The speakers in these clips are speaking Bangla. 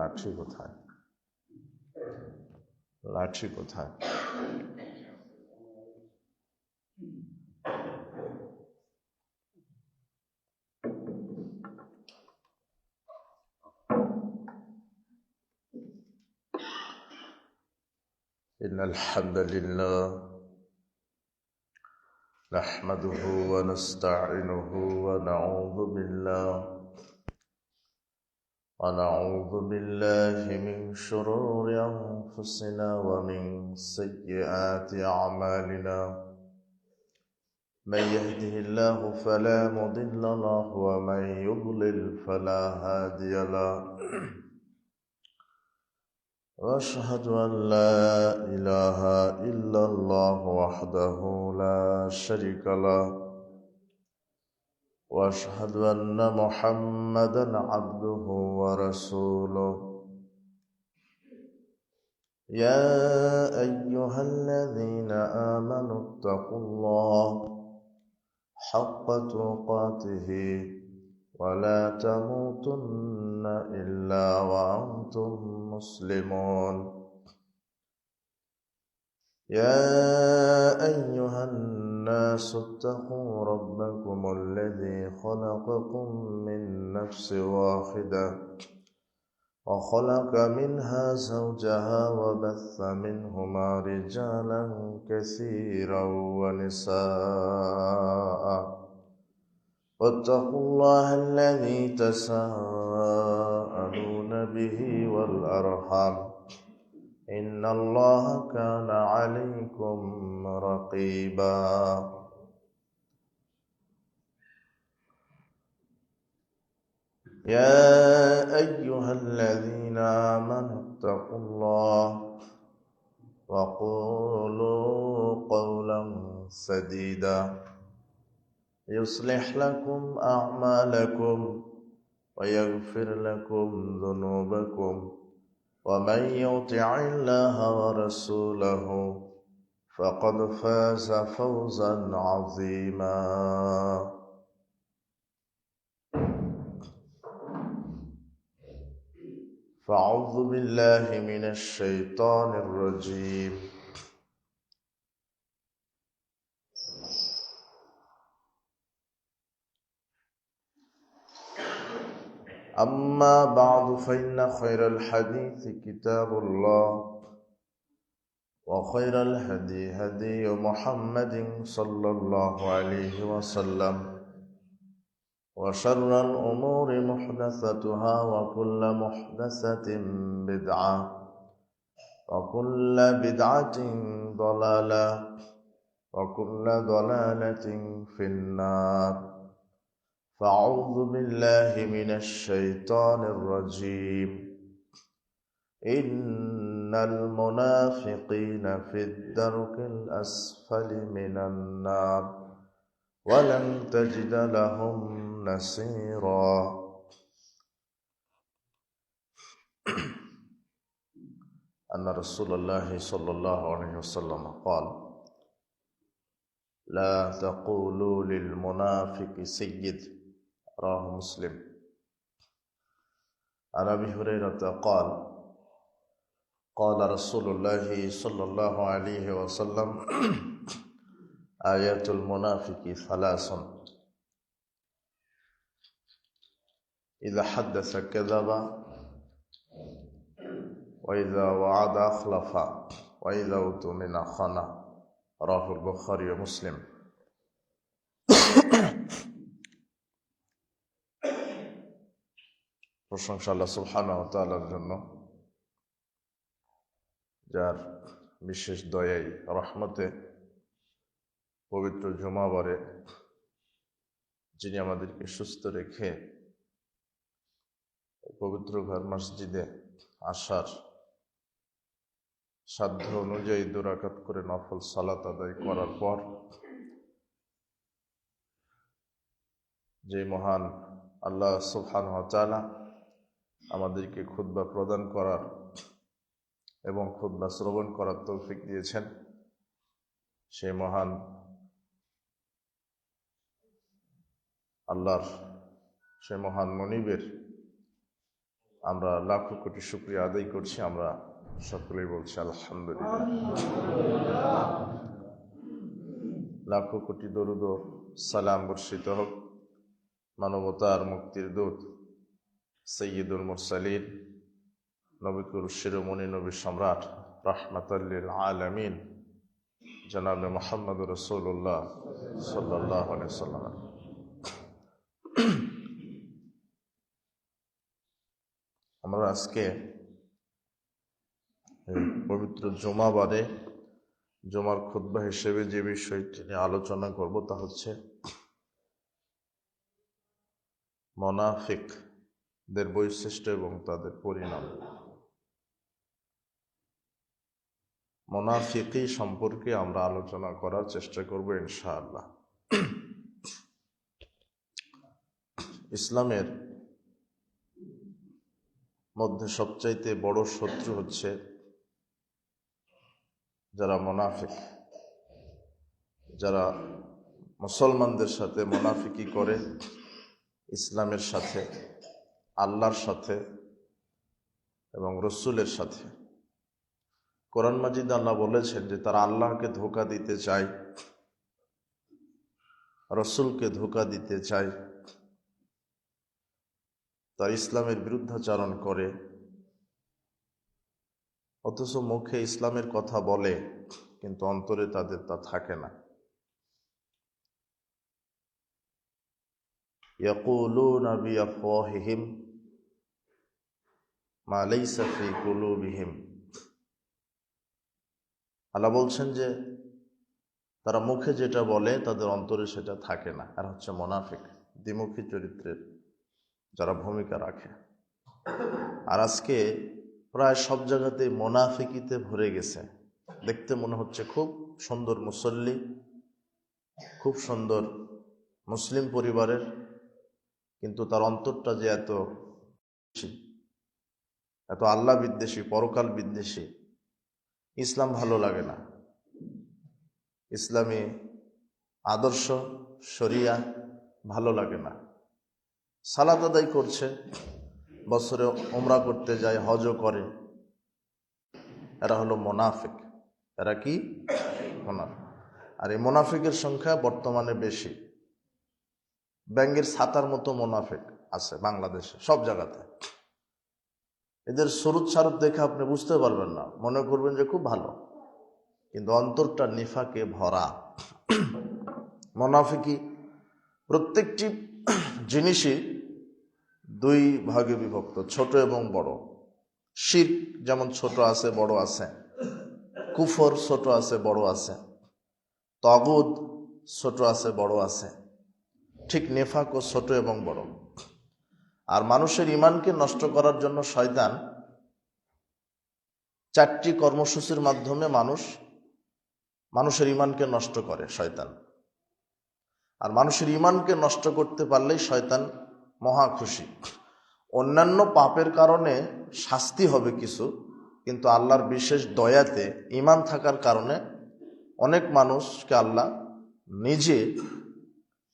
লাঠি কোথায়? লাঠি কোথায়? إن الحمد لله نحمده ونستعينه ونعوذ بالله من شرور أنفسنا ومن سيئات أعمالنا من يهده الله فلا مضل له ومن يضلل فلا هادي له وأشهد أن لا إله إلا الله وحده لا شريك له وأشهد أن محمدا عبده ورسوله يا أيها الذين آمنوا اتقوا الله حق تقاته ولا تموتن إلا وأنتم مسلمون يا أيها الناس اتقوا ربكم الذي خلقكم من نفس واحدة وخلق منها زوجها وبث منهما رجالا كثيرا ونساء واتقوا الله الذي تساءلون به والأرحام إن الله كان عليكم رقيبا يا أيها الذين آمنوا اتقوا الله وقولوا قولا سديدا يصلح لكم أعمالكم ويغفر لكم ذنوبكم ومن يطع الله ورسوله فقد فاز فوزا عظيما فأعوذ بالله من الشيطان الرجيم أما بعد فإن خير الحديث كتاب الله وخير الهدي هدي محمد صلى الله عليه وسلم وشر الأمور محدثاتها وكل محدثة بدعة وكل بدعة ضلالة وكل ضلالة في النار فأعوذ بالله من الشيطان الرجيم إن المنافقين في الدرك الأسفل من النار ولن تجد لهم نصيرا أن رسول الله صلى الله عليه وسلم قال لا تقولوا للمنافق سيد رواه مسلم عن أبي هريرة قال قال رسول الله صلى الله عليه وسلم آيات المنافق ثلاث إذا حدث كذب وإذا وعد أخلف وإذا اؤتمن خان رواه البخاري ومسلم প্রশংসা আল্লাহ সুবহানাহু ওয়া তাআলার জন্য যার বিশেষ দয়ায় রহমতে পবিত্র জুমাবারে যিনি আমাদেরকে সুস্থ রেখে পবিত্র ঘর মসজিদে আসার সাধ্য অনুযায়ী 2 রাকাত করে নফল সালাত আদায় করার পর যে মহান আল্লাহ সুবহানাহু ওয়া তাআলা আমাদেরকে খুতবা প্রদান করার এবং খুতবা শ্রবণ করার তৌফিক দিয়েছেন, সেই মহান আল্লাহর, সেই মহান মনিবের আমরা লাখো কোটি শুকরিয়া আদায় করছি। আমরা সকলেই বলছি আলহামদুলিল্লাহ। লাখো কোটি দরুদ ও সালাম বর্ষিত হোক মানবতার মুক্তির দূত সৈয়দুল মুরসালিন, নবিকুল শিরোমণি, নবী সম্রাট, রাহমাতাল লিল আলামিন জনাবে মুহাম্মদ রাসূলুল্লাহ সাল্লাল্লাহু আলাইহি ওয়াসাল্লাম। আমরা আজকে পবিত্র জুমাবারে জুমার খুতবা হিসেবে যে বিষয়টি নিয়ে আলোচনা করব তা হচ্ছে মুনাফিকদের বৈশিষ্ট্য এবং তাদের পরিণাম। মুনাফিকি সম্পর্কে আমরা আলোচনা করার চেষ্টা করব ইনশাআল্লাহ। ইসলামের মধ্যে সবচাইতে বড় শত্রু হচ্ছে যারা মুনাফিক, যারা মুসলমানদের সাথে মুনাফিকি করে, ইসলামের সাথে, আল্লাহর সাথে এবং রসুলের সাথে। কোরআন মাজিদ আল্লাহ বলেছেন যে তারা আল্লাহকে ধোঁকা দিতে চায়, রসুলকে ধোঁকা দিতে চায়, তার ইসলামের বিরুদ্ধাচরণ করে, অথচ মুখে ইসলামের কথা বলে কিন্তু অন্তরে তাদের তা থাকে না। ইয়াকুলুনা বিআফওয়াহিহিম মা লাইসা ফি কুলুবিহিম। আল্লাহ বলছেন যে তারা মুখে যেটা বলে তাদের অন্তরে সেটা থাকে না। আর হচ্ছে মুনাফিক, দ্বিমুখী চরিত্রের যারা ভূমিকা রাখে। আর আজকে প্রায় সব জায়গাতেই মুনাফিকিতে ভরে গেছে। দেখতে মনে হচ্ছে খুব সুন্দর মুসল্লি, খুব সুন্দর মুসলিম পরিবারের, কিন্তু তার অন্তরটা যে এত আল্লাহ বিদ্বেষী, পরকাল বিদ্বেষী, ইসলাম ভালো লাগে না, ইসলামী আদর্শ শরিয়া ভালো লাগে না। সালাত আদায় করছে, বছরে উমরা করতে যায়, হজও করে, এরা হলো মুনাফিক। এরা কি? মুনাফিক। আর এই মুনাফিকের সংখ্যা বর্তমানে বেশি। ব্যাঙের ছাতার মতো মুনাফিক আছে বাংলাদেশে, সব জায়গাতে। এদের সরুদ সারুদ দেখে আপনি বুঝতে পারবেন না, মনে করবেন যে খুব ভালো, কিন্তু অন্তরটা নিফাকে ভরা। মুনাফিকি প্রত্যেকটি জিনিসই দুই ভাগে বিভক্ত, ছোট এবং বড়। শিরক যেমন ছোট আছে বড় আছে, কুফর ছোট আছে বড় আছে, তাগুত ছোট আছে বড় আছে, ঠিক নেফাকও ছোট এবং বড়। আর মানুষের ইমানকে নষ্ট করার জন্য শয়তান চারটি কর্মসূচির মাধ্যমে মানুষের ইমানকে নষ্ট করে শয়তান। আর মানুষের ইমানকে নষ্ট করতে পারলেই শয়তান মহা খুশি। অন্যান্য পাপের কারণে শাস্তি হবে কিছু, কিন্তু আল্লাহর বিশেষ দয়াতে ইমান থাকার কারণে অনেক মানুষকে আল্লাহ নিজে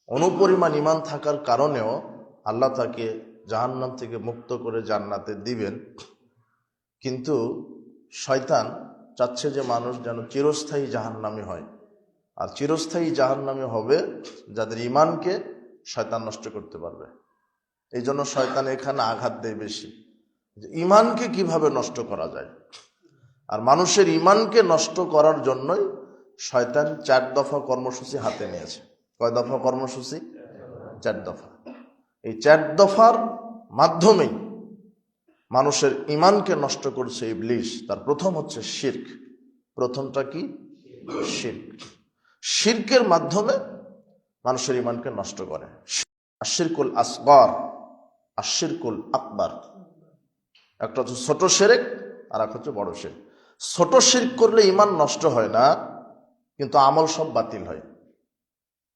অনুপরিমাণ ইমান থাকার কারণেও আল্লাহ তাকে জাহান্নাম থেকে মুক্ত করে জান্নাতে দিবেন। কিন্তু শয়তান চাচ্ছে যে মানুষ যেন চিরস্থায়ী জাহান্নামী হয়। আর চিরস্থায়ী জাহান্নামী হবে যাদের ইমানকে শয়তান নষ্ট করতে পারবে। এই জন্য শয়তান এখানে আঘাত দেয় বেশি, যে ইমানকে কিভাবে নষ্ট করা যায়। আর মানুষের ইমানকে নষ্ট করার জন্যই শয়তান 4 দফা কর্মসূচি হাতে নিয়েছে। কয় দফা কর্মসূচি? 4 দফা। এই 4 দফার মাধ্যমেই মানুষের ইমানকে নষ্ট করছে ইবলিস। তার প্রথম হচ্ছে শিরক। প্রথমটা কি? শিরক। শিরকের মাধ্যমে মানুষের ইমানকে নষ্ট করে। আশিরকুল আসগর, আশিরকুল আকবার। একটা হচ্ছে ছোট শিরক, আর একটা হচ্ছে বড় শিরক। ছোট শিরক করলে ইমান নষ্ট হয় না, কিন্তু আমল সব বাতিল হয়।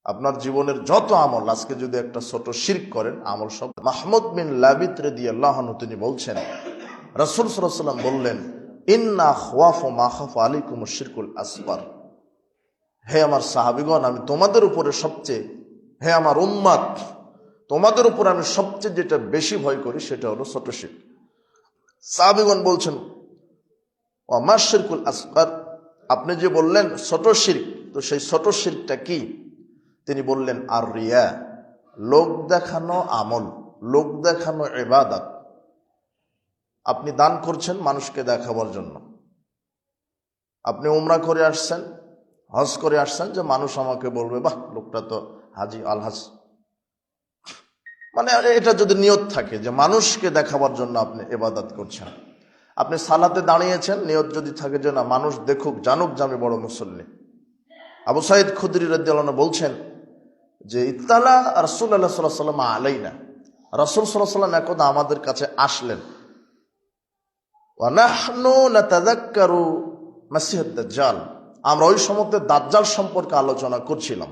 আপনার জীবনের যত আমল, আজকে যদি একটা ছোট শিরক করেন, আমল সব। মাহমুদ বিন লাবিদ রাদিয়াল্লাহু আনহু তিনি বলছেন, রাসূল সাল্লাল্লাহু আলাইহি ওয়াসাল্লাম বললেন, ইন্না খাওয়াফু মা খাফা আলাইকুম আশ-শিরকুল আসগর। হে আমার সাহাবীগণ, আমি তোমাদের উপরে সবচেয়ে, হে আমার উম্মত, তোমাদের উপর আমি সবচেয়ে যেটা বেশি ভয় করি সেটা হলো ছোট শিরক। সাহাবীগণ বলছেন ওমা শিরকুল আসগর, আপনি যে বললেন ছোট শিরক, তো সেই ছোট শিরকটা কি? তিনি বললেন আর রিয়া, লোক দেখানো আমল, লোক দেখানো ইবাদত। আপনি দান করছেন মানুষকে দেখাবার জন্য, আপনি উমরা করে আসছেন, হজ করে আসছেন, যে মানুষ আমাকে বলবে বাহ লোকটা তো হাজি আলহাজ, মানে এটা যদি নিয়ত থাকে যে মানুষকে দেখাবার জন্য আপনি ইবাদত করছেন। আপনি সালাতে দাঁড়িয়েছেন, নিয়ত যদি থাকে যে না মানুষ দেখুক জানুক যে আমি বড় মুসল্লি। আবু সাঈদ খুদরি রাদিয়াল্লাহু আনহু বলছেন যে ইত্তালা রাসূলুল্লাহ সাল্লাল্লাহু আলাইহি ওয়াসাল্লাম আলাইনা, রাসূল সাল্লাল্লাহু আলাইহি ওয়াসাল্লাম একদা আমাদের কাছে আসলেন, ওয়া নাহনু নাতাযাক্কারু মাসিহাদ দাজ্জাল, আমরা ওই সময়তে দাজ্জাল সম্পর্কে আলোচনা করছিলাম।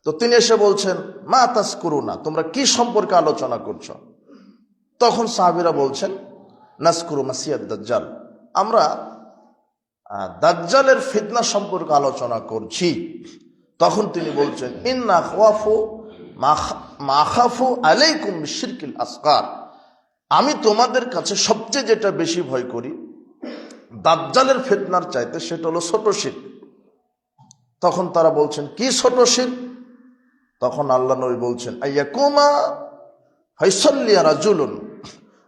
তো তিনি এসে বলছেন মা তাজকুরুনা, তোমরা কি সম্পর্কে আলোচনা করছো? তখন সাহাবীরা বলছেন নাজকুরু মাসিহাদ দাজ্জাল, আমরা দাজ্জালের ফিতনা সম্পর্কে আলোচনা করছি। তখন তিনি বলছেন ইন্না খাওয়াফু মা খাফু আলাইকুম বিশিরকিল আসগার, আমি তোমাদের কাছে সবচেয়ে যেটা বেশি ভয় করি দাজ্জালের ফিতনার চাইতে, সেটা হলো ছোট শিরক। তখন তারা বলছেন কি ছোট শিরক? তখন আল্লাহ নবী বলছেন আইয়াকুমা ফাইসাল্লিয়া রাজুলুন,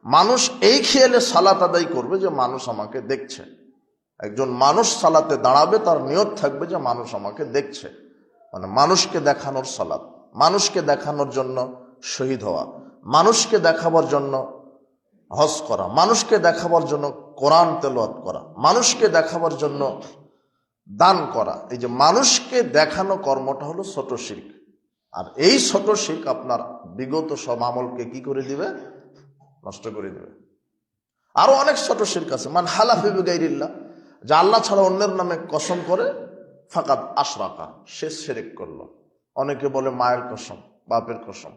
মানুষ এই খেয়ালে সালাত আদায় করবে যে মানুষ আমাকে দেখছে। একজন মানুষ সালাতে দাঁড়াবে, তার নিয়ত থাকবে যে মানুষ আমাকে দেখছে, মানে মানুষকে দেখানোর সালাত, মানুষকে দেখানোর জন্য শহীদ হওয়া, মানুষকে দেখাবার জন্য হজ করা, মানুষকে দেখাবার জন্য কোরআন তেলাওয়াত করা, মানুষকে দেখাবার জন্য দান করা। এই যে মানুষকে দেখানো কর্মটা হলো ছোট শিরক। আর এই ছোট শিরক আপনার বিগত সব আমলকে কি করে দিবে? নষ্ট করে দিবে। আরো অনেক ছোট শিরক আছে, মান হালাফা বিগাইরিল্লাহ, যে আল্লাহ ছাড়া অন্যের নামে কসম করে, ফাকাদ আশরাকা, সে শিরক করলো। অনেকে বলে মায়ের কসম, বাপের কসম,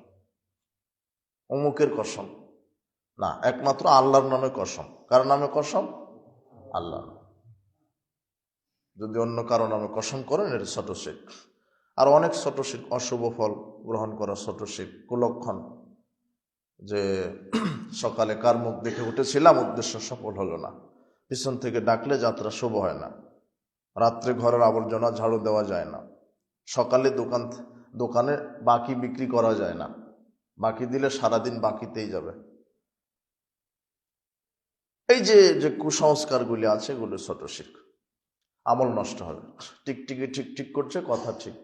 অমুকের কসম, না, একমাত্র আল্লাহর নামে কসম। কার নামে কসম? আল্লাহ। যদি অন্য কারো নামে কসম করেন এটা ছোট শিরক। আর অনেক ছোট শিরক, অশুভ ফল গ্রহণ করা ছোট শিরক, কুলক্ষণ, যে সকালে কার মুখ দেখে উঠেছিলাম, উদ্দেশ্য সফল হলো না, পিছন থেকে ডাকলে যাত্রা শুভ হয় না, রাত্রে ঘরের আবর্জনা ঝাড়ু দেওয়া যায় না, সকালে দোকানে বাকি বিক্রি করা যায় না, বাকি দিলে সারাদিন বাকিতেই যাবে। এই যে কুসংস্কারগুলি আছে, এগুলো ছোট শিরক, আমল নষ্ট হবে। টিকটিকি ঠিক ঠিক করছে, কথা ঠিক,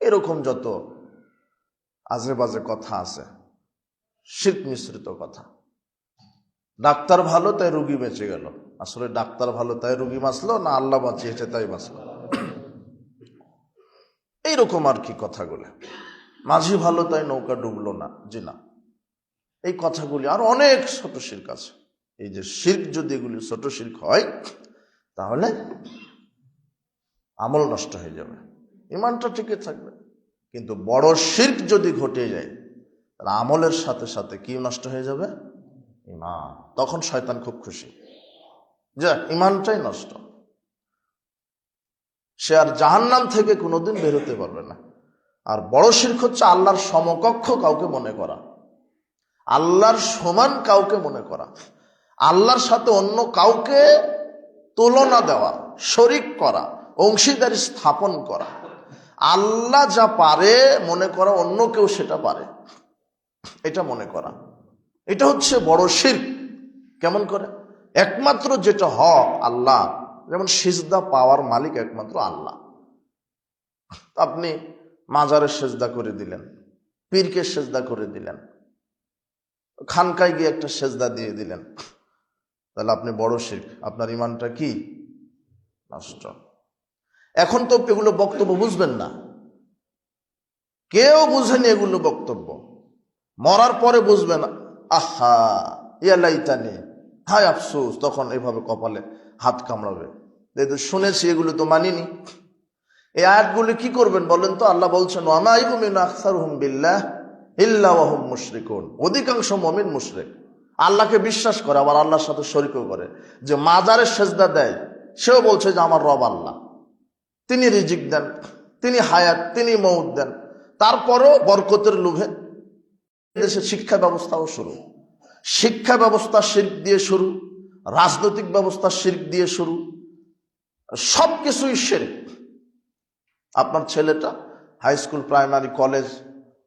এরকম যত আজে বাজে কথা আছে, শিরক মিশ্রিত কথা। ডাক্তার ভালো তাই রুগী বেঁচে গেল, আসলে ডাক্তার ভালো তাই রুগী বাঁচলো না আল্লাহ বাঁচিয়েছে তাই বাঁচলো? এইরকম আর কি কথাগুলো। মাঝি ভালো তাই নৌকা ডুবলো না, জি না। এই কথাগুলি আর অনেক ছোট শিরক আছে। এই যে শিরক, যদি এগুলি ছোট শিরক হয় তাহলে আমল নষ্ট হয়ে যাবে, ইমানটা টিকে থাকবে। কিন্তু বড় শিরক যদি ঘটে যায়, তাহলে আমলের সাথে সাথে কি নষ্ট হয়ে যাবে? ইমান। তখন শয়তান খুব খুশি যে ইমানটাই নষ্ট, সে আর জাহান্নাম থেকে কোনোদিন বের হতে পারবে না। আর বড় শিরক হচ্ছে আল্লাহর সমকক্ষ কাউকে মনে করা, আল্লাহর সমান কাউকে মনে করা, আল্লাহর সাথে অন্য কাউকে তুলনা দেওয়া, শরিক করা, অংশীদারি স্থাপন করা। আল্লাহ যা পারে মনে করা অন্য কেউ সেটা পারে, এটা মনে করা, এটা হচ্ছে বড় শিরক। কেমন করে? একমাত্র যেটা হক আল্লাহ, যেমন সিজদা পাওয়ার মালিক একমাত্র আল্লাহ। আপনি মাজারের সেজদা করে দিলেন, পীরকে সেজদা করে দিলেন, খানকায় গিয়ে একটা সেজদা দিয়ে দিলেন, তাহলে আপনি বড় শিরক, আপনার ইমানটা কি? নষ্ট। এখন তো এগুলো বক্তব্য বুঝবেন না, কেউ বুঝেনি এগুলো বক্তব্য, মরার পরে বুঝবেন, আহা ইয়ালাইতানি, হায় আফসোস, তখন এভাবে কপালে হাত কামড়াবে, শুনেছি এগুলো তো মানিনি। এই আয়াতগুলি কি করবেন বলেন তো? আল্লাহ বলছেন ওয়ামা ইউমিনু আকসারুহুম বিল্লাহ ইল্লা ওয়া হুম মুশরিকুন, অধিকাংশ মুমিন মুশরিক, আল্লাহকে বিশ্বাস করে আবার আল্লাহর সাথে শরীকও করে। যে মাজারের সেজদা দেয় সেও বলছে যে আমার রব আল্লাহ, তিনি রিজিক দেন, তিনি হায়াত, তিনি মউত দেন। তারপরেও বরকতের লোভে দেশে শিক্ষা ব্যবস্থাও শুরু, শিক্ষা ব্যবস্থা শিরক দিয়ে শুরু, রাজনৈতিক ব্যবস্থা শিরক দিয়ে শুরু, সবকিছুই শিরক। আপনার ছেলেটা হাই স্কুল, প্রাইমারি, কলেজ,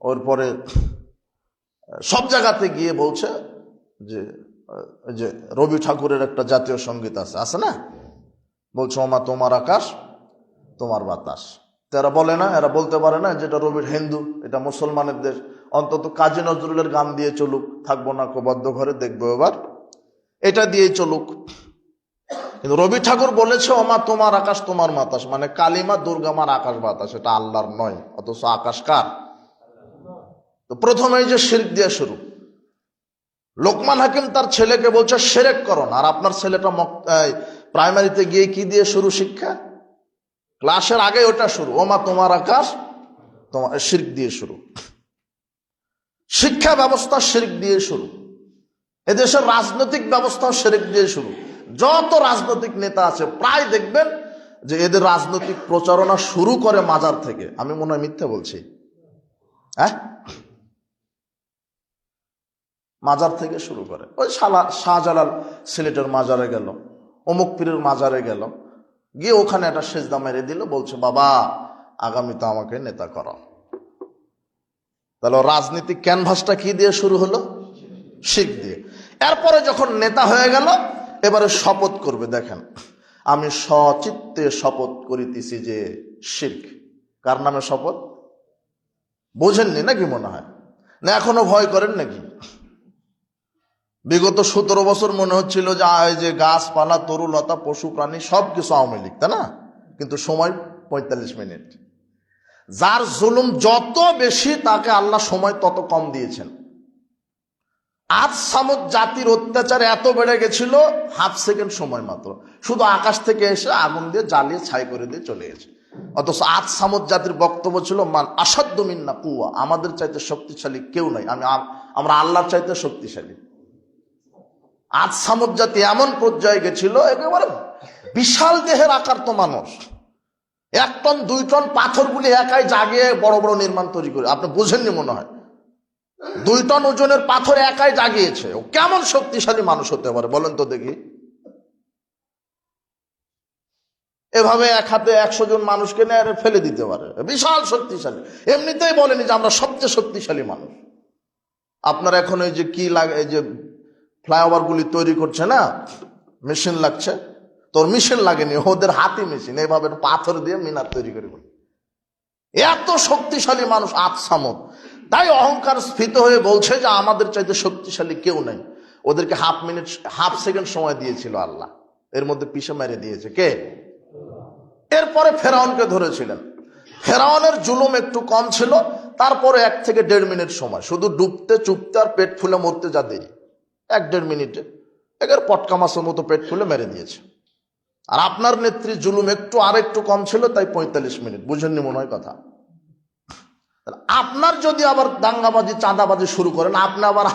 ওর পরে সব জায়গাতে গিয়ে বলছে যে রবি ঠাকুরের একটা জাতীয় সঙ্গীত আছে না, বলছে ওমা তোমার আকাশ তোমার বাতাস। তো এরা বলে না, এরা বলতে পারে না যেটা রবির হিন্দু, এটা মুসলমানের দেশ, অন্তত কাজী নজরুলের গান দিয়ে চলুক, থাকবো না বদ্ধ ঘরে দেখবো এবার, এটা দিয়ে চলুক। কিন্তু রবি ঠাকুর বলেছে ওমা তোমার আকাশ তোমার বাতাস, মানে কালিমা দুর্গামার আকাশ বাতাস, এটা আল্লাহর নয়, অথচ আকাশ কার? তো প্রথমেই যে শিরক দিয়ে শুরু। লোকমান হাকিম তার ছেলেকে বলছে শিরক করো না, আর আপনার ছেলেটা প্রাইমারিতে গিয়ে কি দিয়ে শুরু? শিক্ষা ক্লাসের আগে ওটা শুরু, ওমা তোমার আকাশ তোমার, শিরক দিয়ে শুরু। শিক্ষা ব্যবস্থা শিরক দিয়ে শুরু, এদেশের রাজনৈতিক ব্যবস্থা শিরক দিয়ে শুরু। যত রাজনৈতিক নেতা আছে প্রায় দেখবেন যে এদের রাজনৈতিক প্রচারণা শুরু করে মাজার থেকে। আমি মনে হয় মিথ্যা বলছি? হ্যাঁ, মাজার থেকে শুরু করে। ওই শাহজালাল সিলেটের মাজারে গেল, অমুক পীরের মাজারে গেল, গিয়ে ওখানে একটা সেজদা মেরে দিল, বলছে বাবা আগামীতে আমাকে নেতা করাও। তাহলে রাজনীতিক ক্যানভাসটা কি দিয়ে শুরু হলো? শিরক দিয়ে। এরপরে যখন নেতা হয়ে গেল, এবারে শপথ করবে, দেখেন আমি সচিত্তে শপথ করিতেছি যে শিরক। কার নামে শপথ? বোঝেননি নাকি মনে হয়? না এখনো ভয় করেন নাকি? বিগত 17 বছর মনে হচ্ছিল যে গাছপালা, তরুলতা, পশু প্রাণী সবকিছু আওয়ামী লীগ, তাই না? কিন্তু সময় 45 মিনিট। যার জুলুম যত বেশি তাকে আল্লাহ সময় তত কম দিয়েছেন। আজ সামুদ জাতির অত্যাচার এত বেড়ে গেছিল, হাফ সেকেন্ড সময় মাত্র, শুধু আকাশ থেকে এসে আগুন দিয়ে জ্বালিয়ে ছাই করে দিয়ে চলে গেছে। অথচ আজ সামুদ জাতির বক্তব্য ছিল মান আসাদ্দু মিন্না কুওয়া, আমাদের চাইতে শক্তিশালী কেউ নাই, আমরা আল্লাহর চাইতে শক্তিশালী। আজ সামুদ জাতি এমন পর্যায়ে গেছিল, একেবারে বিশাল দেহের আকার তো মানুষ, 1 টন 2 টন পাথরগুলি একাই জাগিয়ে বড় বড় নির্মাণ তৈরি করে। আপনি বুঝেননি মনে হয়? 2 টন ওজনের পাথর একাই জাগিয়েছে। ও কেমন শক্তিশালী মানুষ হতে পারে বলেন তো দেখি? এভাবে এক হাতে 100 জন মানুষকে নিয়ে ফেলে দিতে পারে, বিশাল শক্তিশালী। এমনিতেই বলেনি যে আমরা সবচেয়ে শক্তিশালী মানুষ। আপনার এখন এই যে কি লাগে, এই যে ফ্লাইওভার গুলি তৈরি করছে না, মেশিন লাগছে, তোর মেশিন লাগেনি, ওদের হাতি মেশিন, এইভাবে পাথর দিয়ে মিনার তৈরি করে। এত শক্তিশালী মানুষ আজ সামুদ। তাই অহংকার স্ফীত হয়ে বলছে যে আমাদের চাইতে শক্তিশালী কেউ নাই। ওদেরকে হাফ সেকেন্ড সময় দিয়েছিল আল্লাহ, এর মধ্যে পিছে মেরে দিয়েছে কে? এরপরে ফেরাউনকে ধরেছিলেন। ফেরাউনের জুলুম একটু কম ছিল, তারপরে 1 থেকে 1.5 মিনিট সময়, শুধু ডুবতে চুপতে আর পেট ফুলে মরতে যা দেরি, 1-1.5 মিনিটে একের পটকা মাছের মতো পেট ফুলে মেরে দিয়েছে। আর আপনার নেত্রীর জুলুম আরেকটু কম ছিল, তাই 45 মিনিট। বুঝেননি মনে হয় কথা? আপনার যদি আবার দাঙ্গাবাজি, চাঁদাবাজি শুরু করেন, আপনি আবার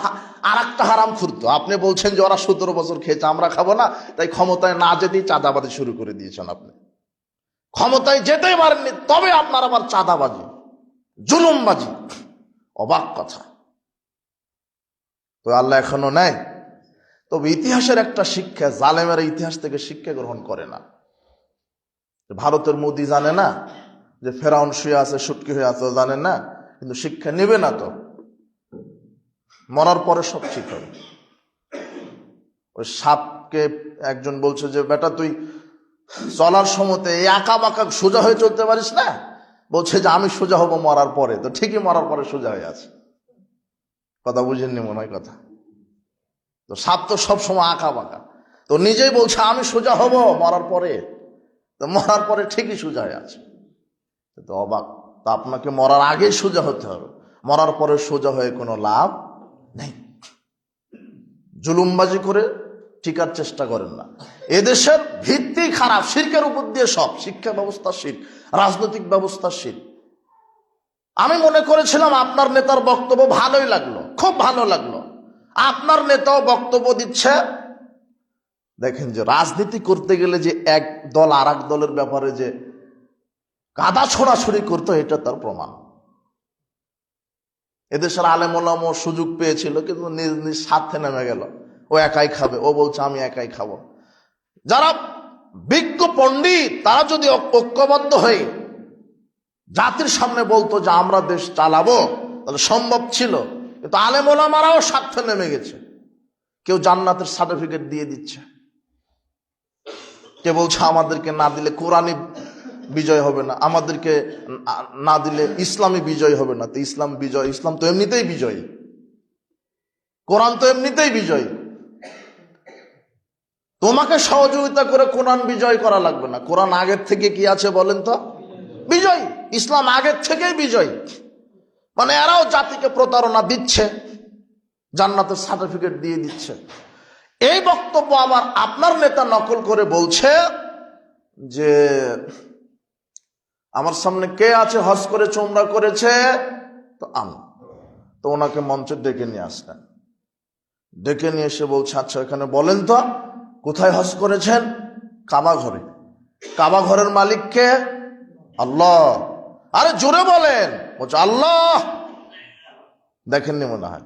আর একটা হারাম খুঁড়তো। আপনি বলছেন যে ওরা 17 বছর খেয়েছে, আমরা খাবো না, তাই ক্ষমতায় না যেতেই চাঁদাবাজি শুরু করে দিয়েছেন। আপনি ক্ষমতায় যেতেই পারেননি, তবে আপনার আবার চাঁদাবাজি, জুলুমবাজি। অবাক কথা। তো আল্লাহ এখনো নেয়। তবে ইতিহাসের একটা শিক্ষা, জালেমেরা ইতিহাস থেকে শিক্ষা গ্রহণ করে না। ভারতের মোদি জানে না যে ফেরাউন শুয়ে আছে, সুটকি হয়ে আছে, জানে না, কিন্তু শিক্ষা নেবে না। তো মরার পরে সব ঠিক হবে। ওই সাপকে একজন বলছে যে বেটা তুই চলার সময়তে এই আঁকা বাঁকা সোজা হয়ে চলতে পারিস না? বলছে যে আমি সোজা হব মরার পরে। তো ঠিকই মরার পরে সোজা হয়ে আছে। কথা বুঝেননি মনে হয় কথা? তো সাপ তো সবসময় আঁকা বাঁকা, তো নিজেই বলছে আমি সোজা হব মরার পরে, তো মরার পরে ঠিকই সোজা হয়ে আছে। তো অবাক। তো আপনাকে মরার আগেই সোজা হতে হবে, মরার পরে সোজা হয়ে কোনো লাভ নেই। জুলুমবাজি করে টিকার চেষ্টা করেন না। এদেশের ভিত্তি খারাপ, শিরকের উপর দিয়ে সব। শিক্ষা ব্যবস্থা শিরক, রাজনৈতিক ব্যবস্থা শিরক। আমি মনে করেছিলাম আপনার নেতার বক্তব্য ভালোই লাগলো, খুব ভালো লাগলো। আপনার নেতাও বক্তব্য দিচ্ছে। দেখেন যে রাজনীতি করতে গেলে যে এক দল আর এক দলের ব্যাপারে যে কাদা ছোড়াছড়ি করতো, এটা তার প্রমাণ। এদেশের আলেম ওলামা সুযোগ পেয়েছিল, কিন্তু নিজ নিজ স্বার্থে নেমে গেল। ও একাই খাবে, ও বলছে আমি একাই খাবো। যারা বিজ্ঞ পণ্ডিত তারা যদি ঐক্যবদ্ধ হয়ে জাতির সামনে বলতো যে আমরা দেশ চালাবো, তাহলে সম্ভব ছিল। কিন্তু আলেম ওলামারাও স্বার্থে নেমে গেছে। কেউ জান্নাতের সার্টিফিকেট দিয়ে দিচ্ছে, কে বলছে আমাদেরকে না দিলে কোরআনই বিজয় হবে না, আমাদেরকে না দিলে ইসলামী বিজয় হবে না। তো ইসলাম বিজয়, ইসলাম তো এমনিতেই বিজয়ী, কোরআন তো এমনিতেই বিজয়ী। তোমাকে সহযোগিতা করে কোরআন বিজয় করা লাগবে না। কোরআন আগের থেকে কি আছে বলেন তো? বিজয়। ইসলাম আগের থেকেই বিজয়ী। মানে এরাও জাতিকে প্রতারণা দিচ্ছে, জান্নাতের সার্টিফিকেট দিয়ে দিচ্ছে। এই বক্তব্য আবার আপনার নেতা নকল করে বলছে যে আমার সামনে কে আছে হজ করে উমরা করেছে, তো আমি। তো ওনাকে মঞ্চে ডেকে নিয়ে আসলেন, ডেকে নিয়ে এসে বলছে আচ্ছা এখানে বলেন তো কোথায় হজ করেছেন? কাবা ঘরে। কাবা ঘরের মালিক কে? আল্লাহ। আরে জোরে বলেন। বলছে আল্লাহ। দেখেননি মনে হয়?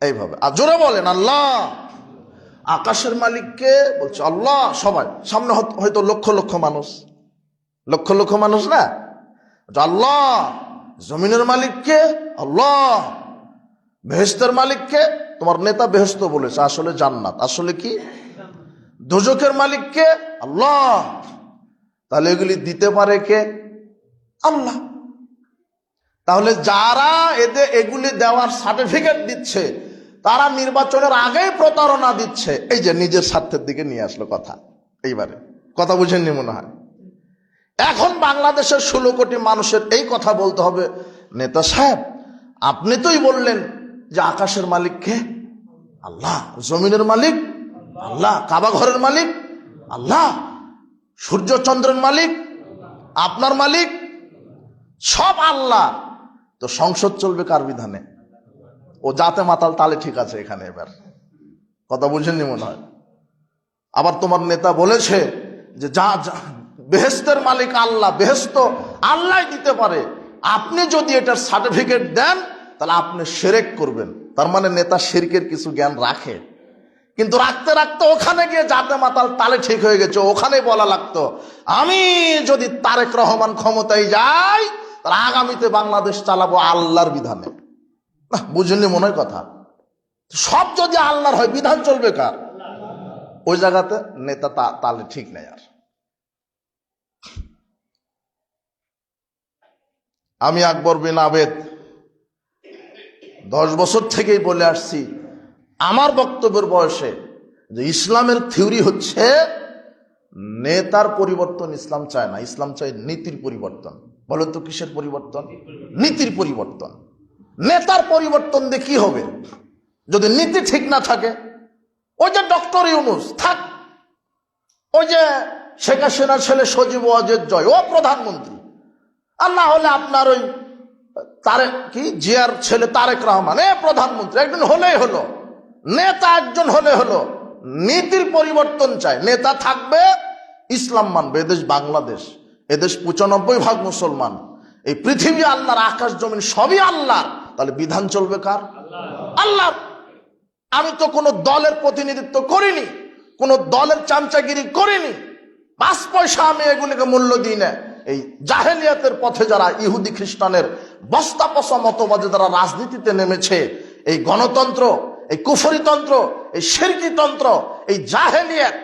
এইভাবে আর জোরে বলেন আল্লাহ। আকাশের মালিককে? বলছে আল্লাহ। সবাই সামনে হয়তো লক্ষ লক্ষ মানুষ, লক্ষ লক্ষ মানুষ না, আল্লাহ। জমিনের মালিককে? আল্লাহ। বেহেশতের মালিককে? তোমার নেতা বেহেশত বলেছে, আসলে জান্নাত, আসলে কি? দোজখের মালিককে? আল্লাহ। তাহলে এগুলি দিতে পারে কে? আল্লাহ। তাহলে যারা এদের এগুলি দেওয়ার সার্টিফিকেট দিচ্ছে তারা নির্বাচনের আগেই প্রতারণা দিচ্ছে। এই যে নিজের স্বার্থের দিকে নিয়ে আসলো কথা। এইবারে কথা বুঝেননি মনে হয়? এখন বাংলাদেশের 16 কোটি মানুষের এই কথা বলতে হবে, নেতা সাহেব আপনি তোই বললেন যে আকাশের মালিক কে? আল্লাহ। জমিনের মালিক? আল্লাহ। কাবা ঘরের মালিক? আল্লাহ। সূর্য চন্দ্রের মালিক? আপনার মালিক? সব আল্লাহ। তো সংসদ চলবে কার বিধানে? ও জাতে মাতাল, তালে ঠিক আছে এখানে। এবার কথা বুঝেননি মনে হয়? আবার তোমার নেতা বলেছে যে যা বেহেশতের মালিক আল্লাহ, বেহেশত আল্লাহ দিতে পারে, আপনি যদি এটার সার্টিফিকেট দেন তাহলে আপনি শিরক করবেন। তার মানে নেতা শিরকের কিছু জ্ঞান রাখে, কিন্তু রাখতে রাখতে ওখানে গিয়ে জাতে মাতাল তালে ঠিক হয়ে গেছে। ওখানেই বলা লাগতো আমি যদি তারেক রহমান ক্ষমতায় যাই তাহলে আগামীতে বাংলাদেশ চালাবো আল্লাহর বিধানে। না বুঝেননি মনে হয় কথা? সব যদি আল্লাহর হয় বিধান চলবে কার? ওই জায়গাতে নেতা তালে ঠিক নেই। আর আমি আকবর বিন আবেদ 10 বছর থেকেই বলে আসছি আমার বক্তব্যের বয়সে যে ইসলামের থিওরি হচ্ছে নেতার পরিবর্তন ইসলাম চায় না, ইসলাম চায় নীতির পরিবর্তন। বলেন তো কিসের পরিবর্তন? নীতির পরিবর্তন। নেতার পরিবর্তন দিয়ে কি হবে যদি নীতি ঠিক না থাকে? ওই যে ডক্টর ইউনূস থাক, ওই যে শেখ হাসিনার ছেলে সজীব ওয়াজেদ জয় ও প্রধানমন্ত্রী, আর না হলে আপনার ওই তারেক কি জিয়ার ছেলে তারেক রহমান এ প্রধানমন্ত্রী। একজন হলেই হলো, নেতা একজন হলে হলো। নীতির পরিবর্তন চায়। নেতা থাকবে, ইসলাম মানবে। এদেশ বাংলাদেশ, এদেশ 95% মুসলমান। এই পৃথিবী আল্লাহর, আকাশ জমিন সবই আল্লাহর। তাহলে বিধান চলবে কার? আল্লাহর। আমি তো কোনো দলের প্রতিনিধিত্ব করিনি, কোনো দলের চামচাগিরি করিনি। 5 পয়সা আমি এগুলিকে মূল্য দিই না। এই জাহেলিয়াতের পথে যারা ইহুদি খ্রিস্টানের বস্তা পচা মতবাদে যারা রাজনীতিতে নেমেছে, এই গণতন্ত্র, এই কুফরিতন্ত্র, এই শিরকিতন্ত্র, এই জাহেলিয়াত,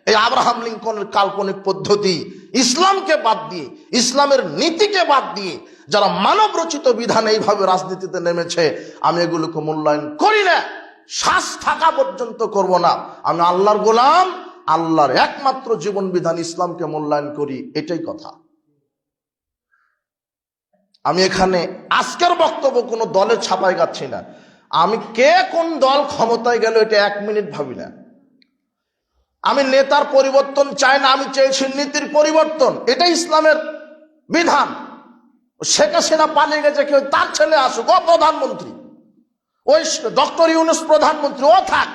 এই আব্রাহাম লিঙ্কনের কাল্পনিক পদ্ধতি, ইসলামকে বাদ দিয়ে, ইসলামের নীতিকে বাদ দিয়ে যারা মানব রচিত বিধান এইভাবে রাজনীতিতে নেমেছে, আমি এগুলোকে মূল্যায়ন করি না। শ্বাস থাকা পর্যন্ত করব না। আমি আল্লাহর গোলাম, আল্লাহর একমাত্র জীবন বিধান ইসলামকে মূল্যায়ন করি, এটাই কথা। আমি এখানে আজকের বক্তব্য কোনো দলের ছাপায় গাচ্ছি না। আমি কে কোন দল ক্ষমতায় গেল এটা 1 মিনিট ভাবি না। আমি নেতার পরিবর্তন চাই না, আমি চেয়েছি নীতির পরিবর্তন। এটা ইসলামের বিধান। শেখ হাসিনা পালিয়ে গেছে, কেউ তার ছেলে আসুক, ও প্রধানমন্ত্রী। ওই ডক্টর ইউনূস প্রধানমন্ত্রী, ও থাক,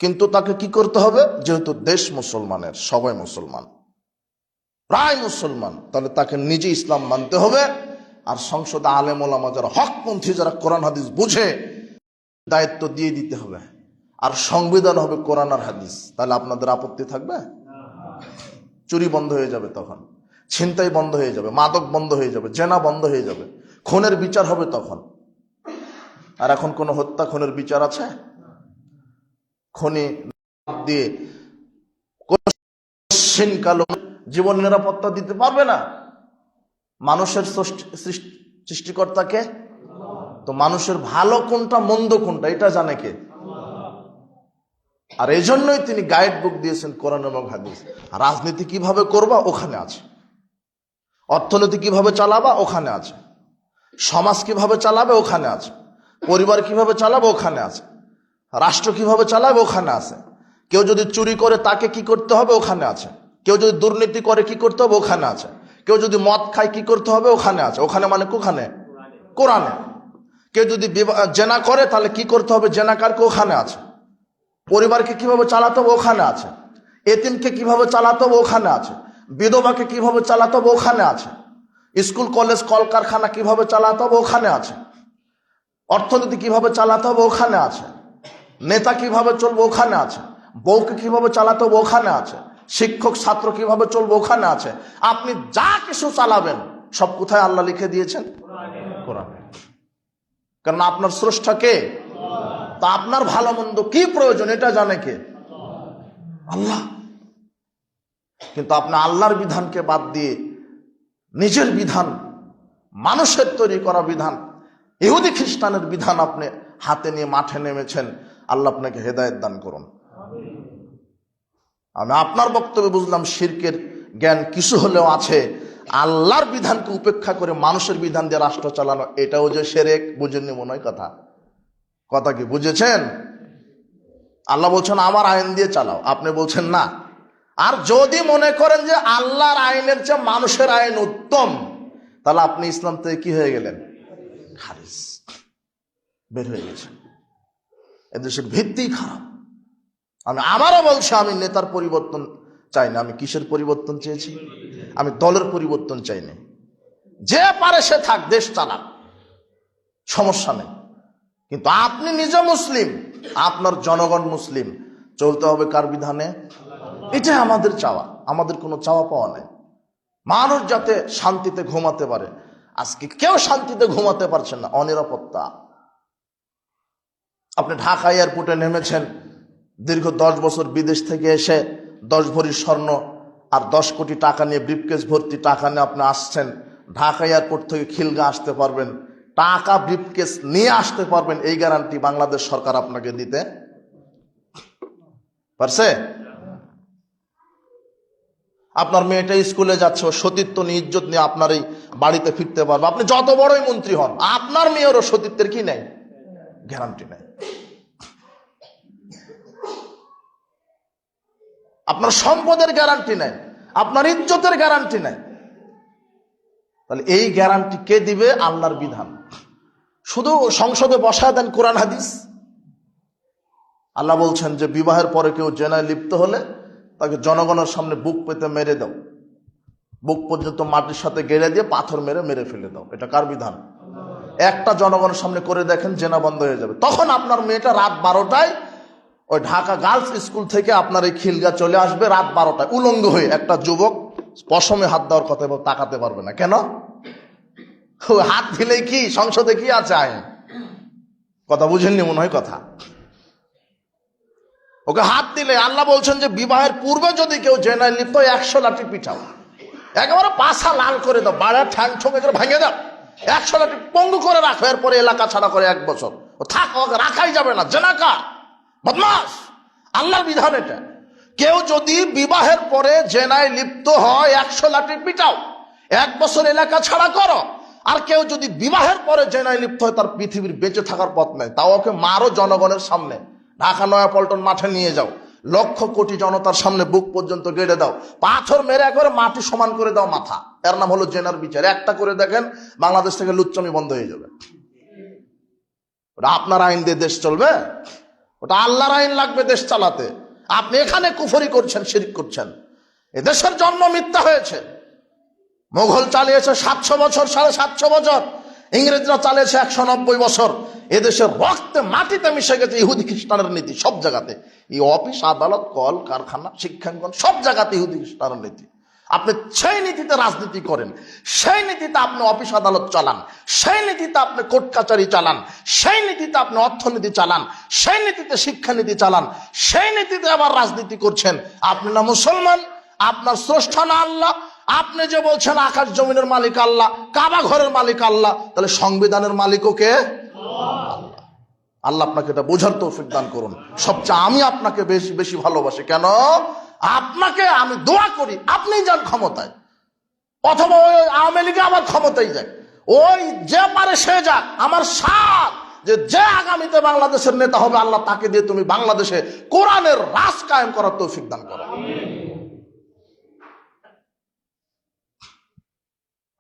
কিন্তু তাকে কি করতে হবে? যেহেতু দেশ মুসলমানের, সবাই মুসলমান, প্রায় মুসলমান, তাহলে তাকে নিজে ইসলাম মানতে হবে, আর সংসদে আলেম ওলামা যারা হকপন্থী, যারা কোরআন হাদিস বুঝে, দায়িত্ব দিয়ে দিতে হবে। আর সংবিধান হবে কোরআন আর হাদিস। তাহলে আপনাদের আপত্তি থাকবে? চুরি বন্ধ হয়ে যাবে, তখন ছিনতাই বন্ধ হয়ে যাবে, মাদক বন্ধ হয়ে যাবে, জেনা বন্ধ হয়ে যাবে, খুনের বিচার হবে তখন। আর এখন কোন হত্যা খুনের বিচার আছে? খনি দিয়ে কালো জীবন নিরাপত্তা দিতে পারবে না। মানুষের সৃষ্টিকর্তাকে, তো মানুষের ভালো কোনটা মন্দ কোনটা এটা জানে কে? আর এই জন্যই তিনি গাইড বুক দিয়েছেন কোরআন এবং হাদিস। রাজনীতি কিভাবে করবা ওখানে আছে, অর্থনীতি কিভাবে চালাবা ওখানে আছে, সমাজ কিভাবে চালাবে ওখানে আছে, পরিবার কিভাবে চালাবে ওখানে আছে, রাষ্ট্র কিভাবে চালাবে ওখানে আছে। কেউ যদি চুরি করে তাকে কি করতে হবে ওখানে আছে, কেউ যদি দুর্নীতি করে কি করতে হবে ওখানে আছে, কেউ যদি মদ খায় কি করতে হবে ওখানে আছে। ওখানে মানে কোখানে? কোরআনে। কেউ যদি জেনা করে তাহলে কি করতে হবে জেনাকারকে, ওখানে আছে। পরিবারকে কিভাবে চালাতে হবে ওখানে আছে, এতিমকে কিভাবে চালাতে হবে ওখানে আছে, বিধবাকে কিভাবে চালাতে হবে ওখানে আছে, স্কুল কলেজ কলকারখানা কিভাবে চালাতে হবে ওখানে আছে, অর্থনীতি কিভাবে চালাতে হবে ওখানে আছে, নেতা কিভাবে চলবে ওখানে আছে, বউকে কিভাবে চালাতে হবে ওখানে আছে, শিক্ষক ছাত্র কিভাবে চলবে ওখানে আছে। আপনি যা কিছু চালাবেন সব কোথায় আল্লাহ লিখে দিয়েছেন? কোরআনে। কারণ আপনার স্রষ্টা কে? তা আপনার ভালো মন্দ কি প্রয়োজন এটা জানে কে? আল্লাহ। কিন্তু আপনি আল্লাহর বিধানকে বাদ দিয়ে নিজের বিধান, মানুষের তৈরি করা বিধান, ইহুদি খ্রিস্টানের বিধান আপনি হাতে নিয়ে মাঠে নেমেছেন। আল্লাহ আপনাকে হেদায়েত দান করুন। আমি আপনার বক্তব্যে বুঝলাম শিরকের জ্ঞান কিছু হলেও আছে। আল্লাহর বিধানকে উপেক্ষা করে মানুষের বিধান দিয়ে রাষ্ট্র চালানো, এটাও যে শিরক। বুঝেননি মনে হয় কথা? কথা কি বুঝেছেন? আল্লাহ বলছেন আমার আইন দিয়ে চালাও, আপনি বলছেন না। আর যদি মনে করেন যে আল্লাহর আইনের চেয়ে মানুষের আইন উত্তম, তাহলে আপনি ইসলাম থেকে কি হয়ে গেলেন? খারিজ, বের হয়ে গেছেন। এদেশের ভিত্তি খারাপ। আমি আবারও বলছি, আমি নেতার পরিবর্তন চাই না। আমি কিসের পরিবর্তন চেয়েছি? আমি দলের পরিবর্তন চাই না। যে পারে সে থাক, দেশ চালাক, সমস্যা নেই। কিন্তু আপনি নিজে মুসলিম, আপনার জনগণ মুসলিম, চলতে হবে কার বিধানে? এটা আমাদের চাওয়া, আমাদের কোনো চাওয়া পাওয়া নাই। মানুষ যাতে শান্তিতে ঘুমাতে পারে। আজকে কেউ শান্তিতে ঘুমাতে পারছেন না, অনিরাপত্তা। আপনি ঢাকা এয়ারপোর্টে নেমেছেন, দীর্ঘ 10 বছর বিদেশ থেকে এসে 10 ভরি স্বর্ণ আর 10 কোটি টাকা নিয়ে, ব্রিফকেস ভর্তি টাকা নিয়ে আপনি আসছেন। ঢাকা এয়ারপোর্ট থেকে খিলগা আসতে পারবেন, টাকা ব্রিফকেস নিয়ে আসতে পারবেন, এই গ্যারান্টি বাংলাদেশ সরকার আপনাকে দিতে পারছে? আপনার মেয়েটা স্কুলে যাচ্ছে, ও সতীত্ব নিয়ে, ইজ্জত নিয়ে আপনার এই বাড়িতে ফিরতে পারবে। আপনি যত বড়ই মন্ত্রী হন, আপনার মেয়েরও সতীত্বের কি নেই? গ্যারান্টি নেই। আপনার সম্পদের গ্যারান্টি নেই, আপনার ইজ্জতের গ্যারান্টি নেই। তাহলে এই গ্যারান্টি কে দিবে? আল্লাহর বিধান। শুধু সংসদে বসায় দেন কোরআন হাদিস। আল্লাহ বলছেন যে বিবাহের পরে কেউ জেনায় লিপ্ত হলে তাকে জনগণের সামনে বুক পেতে মেরে দাও, বুক পর্যন্ত মাটির সাথে গেড়ে দিয়ে পাথর মেরে মেরে ফেলে দাও। এটা কার বিধান? একটা জনগণের সামনে করে দেখেন, জেনা বন্ধ হয়ে যাবে। তখন আপনার মেয়েটা রাত 12টায় ওই ঢাকা গার্লস স্কুল থেকে আপনার এই খিলগা চলে আসবে, রাত 12টায় উলঙ্গ হয়ে। একটা যুবক পশমে হাত দেওয়ার কথা তাকাতে পারবে না। কেন? হাত দিলেই কি সংসদে কি আছে আইন? কথা বুঝেননি মনে হয় কথা। ওকে হাত দিলে আল্লাহ বলছেন যে বিবাহের পূর্বে যদি কেউ জেনায় লিপ্ত, 100 লাঠি পিটাও, একেবারে পাছা লাল করে দাও, বাড়া ঠ্যাং ঠোং একেবারে ভেঙে দাও, 100 লাঠি পঙ্গু করে রাখো। এরপরে এলাকা ছাড়া করে 1 বছর ও থাক, ওকে রাখাই যাবে না, জেনাকার, বদমাস। আল্লাহর বিধান এটা। কেউ যদি বিবাহের পরে জেনায় লিপ্ত হয়, 100 লাঠি পিটাও, 1 বছর এলাকা ছাড়া করো। আর কেউ যদি বিবাহের পরে জেনায় লিপ্ত হয়, তার পৃথিবীর বেঁচে থাকার পথ নেই। তাও ওকে মারো জনগণের সামনে, ঢাকা নয়াপল্টন মাঠে নিয়ে যাও, লক্ষ কোটি জনতার সামনে বুক পর্যন্ত গেড়ে দাও, পাথর মেরে একবারে মাটি সমান করে দাও মাথা। এর নাম হলো জেনার বিচার। একটা করে দেখেন, বাংলাদেশ থেকে লুচ্চামি বন্ধ হয়ে যাবে। ওটা আপনার আইন দিয়ে দেশ চলবে? ওটা আল্লাহর আইন লাগবে দেশ চালাতে। আপনি এখানে কুফরি করছেন, শিরক করছেন। এদেশের জন্ম মিথ্যা হয়েছে, মোগল চালিয়েছে 700 বছর, 750 বছর, ইংরেজরা চালিয়েছে 190 বছর। এদেশের রক্তে মাটিতে মিশে গেছে ইহুদি খ্রিস্টানের নীতি সব জায়গাতে। এই অফিস, আদালত, কল কারখানা, শিক্ষাঙ্গন সব জায়গাতে ইহুদি খ্রিস্টানের নীতি। আপনি সেই নীতিতে রাজনীতি করেন, সেই নীতিতে আপনি অফিস আদালত চালান, সেই নীতিতে আপনি কোর্ট কাচারি চালান, সেই নীতিতে আপনি অর্থনীতি চালান, সেই নীতিতে শিক্ষানীতি চালান, সেই নীতিতে আবার রাজনীতি করছেন। আপনি না মুসলমান, আপনার স্রষ্টা না আল্লাহ। আপনি যে বলছেন আকাশ জমিনের মালিক আল্লাহ, কাবা ঘরের মালিক আল্লাহ, তাহলে সংবিধানের মালিকও কে? আল্লাহ আপনাকে এটা বোঝার তৌফিক দান করুন। সবচেয়ে আমি আপনাকে বেশি বেশি ভালোবাসি। কেন? আপনাকে আমি দোয়া করি আপনি যান ক্ষমতায়, অথবা ওই আওয়ামী লীগে আমার ক্ষমতায় যায়, ওই যে পারে সে যাক। আমার সাথ যে আগামীতে বাংলাদেশের নেতা হবে, আল্লাহ তাকে দিয়ে তুমি বাংলাদেশে কোরআনের রাজ কায়েম করার তৌফিক দান করো।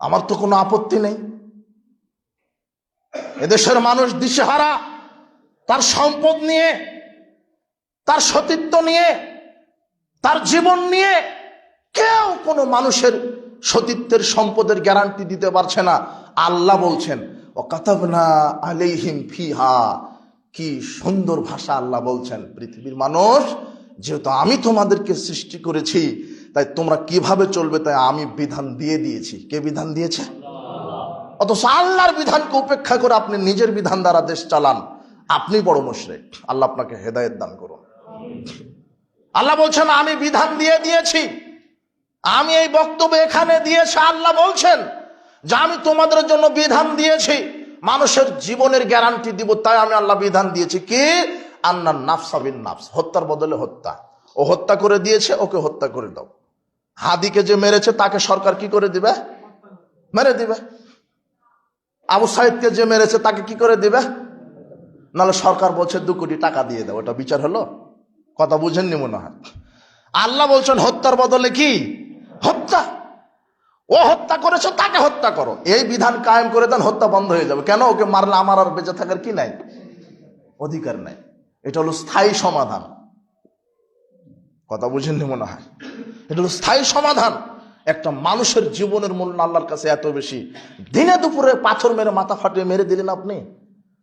আমার তো কোনো আপত্তি নেই। এদেশের মানুষ দিশেহারা, তার সম্পদ নিয়ে, তার সতীত্ব নিয়ে, তার জীবন নিয়ে কেউ কোনো মানুষের সতীত্বের সম্পদের গ্যারান্টি দিতে পারছে না। আল্লাহ বলছেন ওয়াকাতাবনা আলাইহিম ফিহা, কি সুন্দর ভাষা আল্লাহ বলছেন, পৃথিবীর মানুষ যেহেতু আমি তোমাদেরকে সৃষ্টি করেছি, তাই তোমরা কিভাবে চলবে তাই আমি বিধান দিয়ে দিয়েছি। কে বিধান দিয়েছে? অথচ আল্লাহর বিধানকে উপেক্ষা করে আপনি নিজের বিধান দ্বারা দেশ চালান, আপনি বড় মুশরিক। আল্লাহ আপনাকে হেদায়েত দান করুন। আল্লাহ বলছেন আমি বিধান দিয়ে দিয়েছি, আমি এই বক্তব্য এখানে দিয়েছি। আল্লাহ বলছেন যে আমি তোমাদের জন্য বিধান দিয়েছি, মানুষের জীবনের গ্যারান্টি দিব, তাই আমি আল্লাহ বিধান দিয়েছি। কি? আন্নান নাফসা বিন নাফস, হত্যার বদলে হত্যা। ও হত্যা করে দিয়েছে, ওকে হত্যা করে দাও। হাদিকে যে মেরেছে তাকে সরকার কি করে দিবে? মেরে দিবে। আবু সাইদকে যে মেরেছে তাকে কি করে দিবে? নাহলে সরকার বলছে 2 কোটি টাকা দিয়ে দাও। ওটা বিচার হলো? কথা বুঝেননি মনে হয়। আল্লাহ বলছেন হত্যার বদলে কি? হত্যা। ও হত্যা করেছে, তাকে হত্যা করো। এই বিধান কায়েম করে দেন, হত্যা বন্ধ হয়ে যাবে। কেন? ওকে মারলে আমার আর বেঁচে থাকার কি নাই? অধিকার নাই। এটা হলো স্থায়ী সমাধান। কথা বুঝেননি মনে হয়। এটা হলো স্থায়ী সমাধান। একটা মানুষের জীবনের মূল্য আল্লাহর কাছে এত বেশি, দিনে দুপুরে পাথর মেরে মাথা ফাটিয়ে মেরে দিলেন আপনি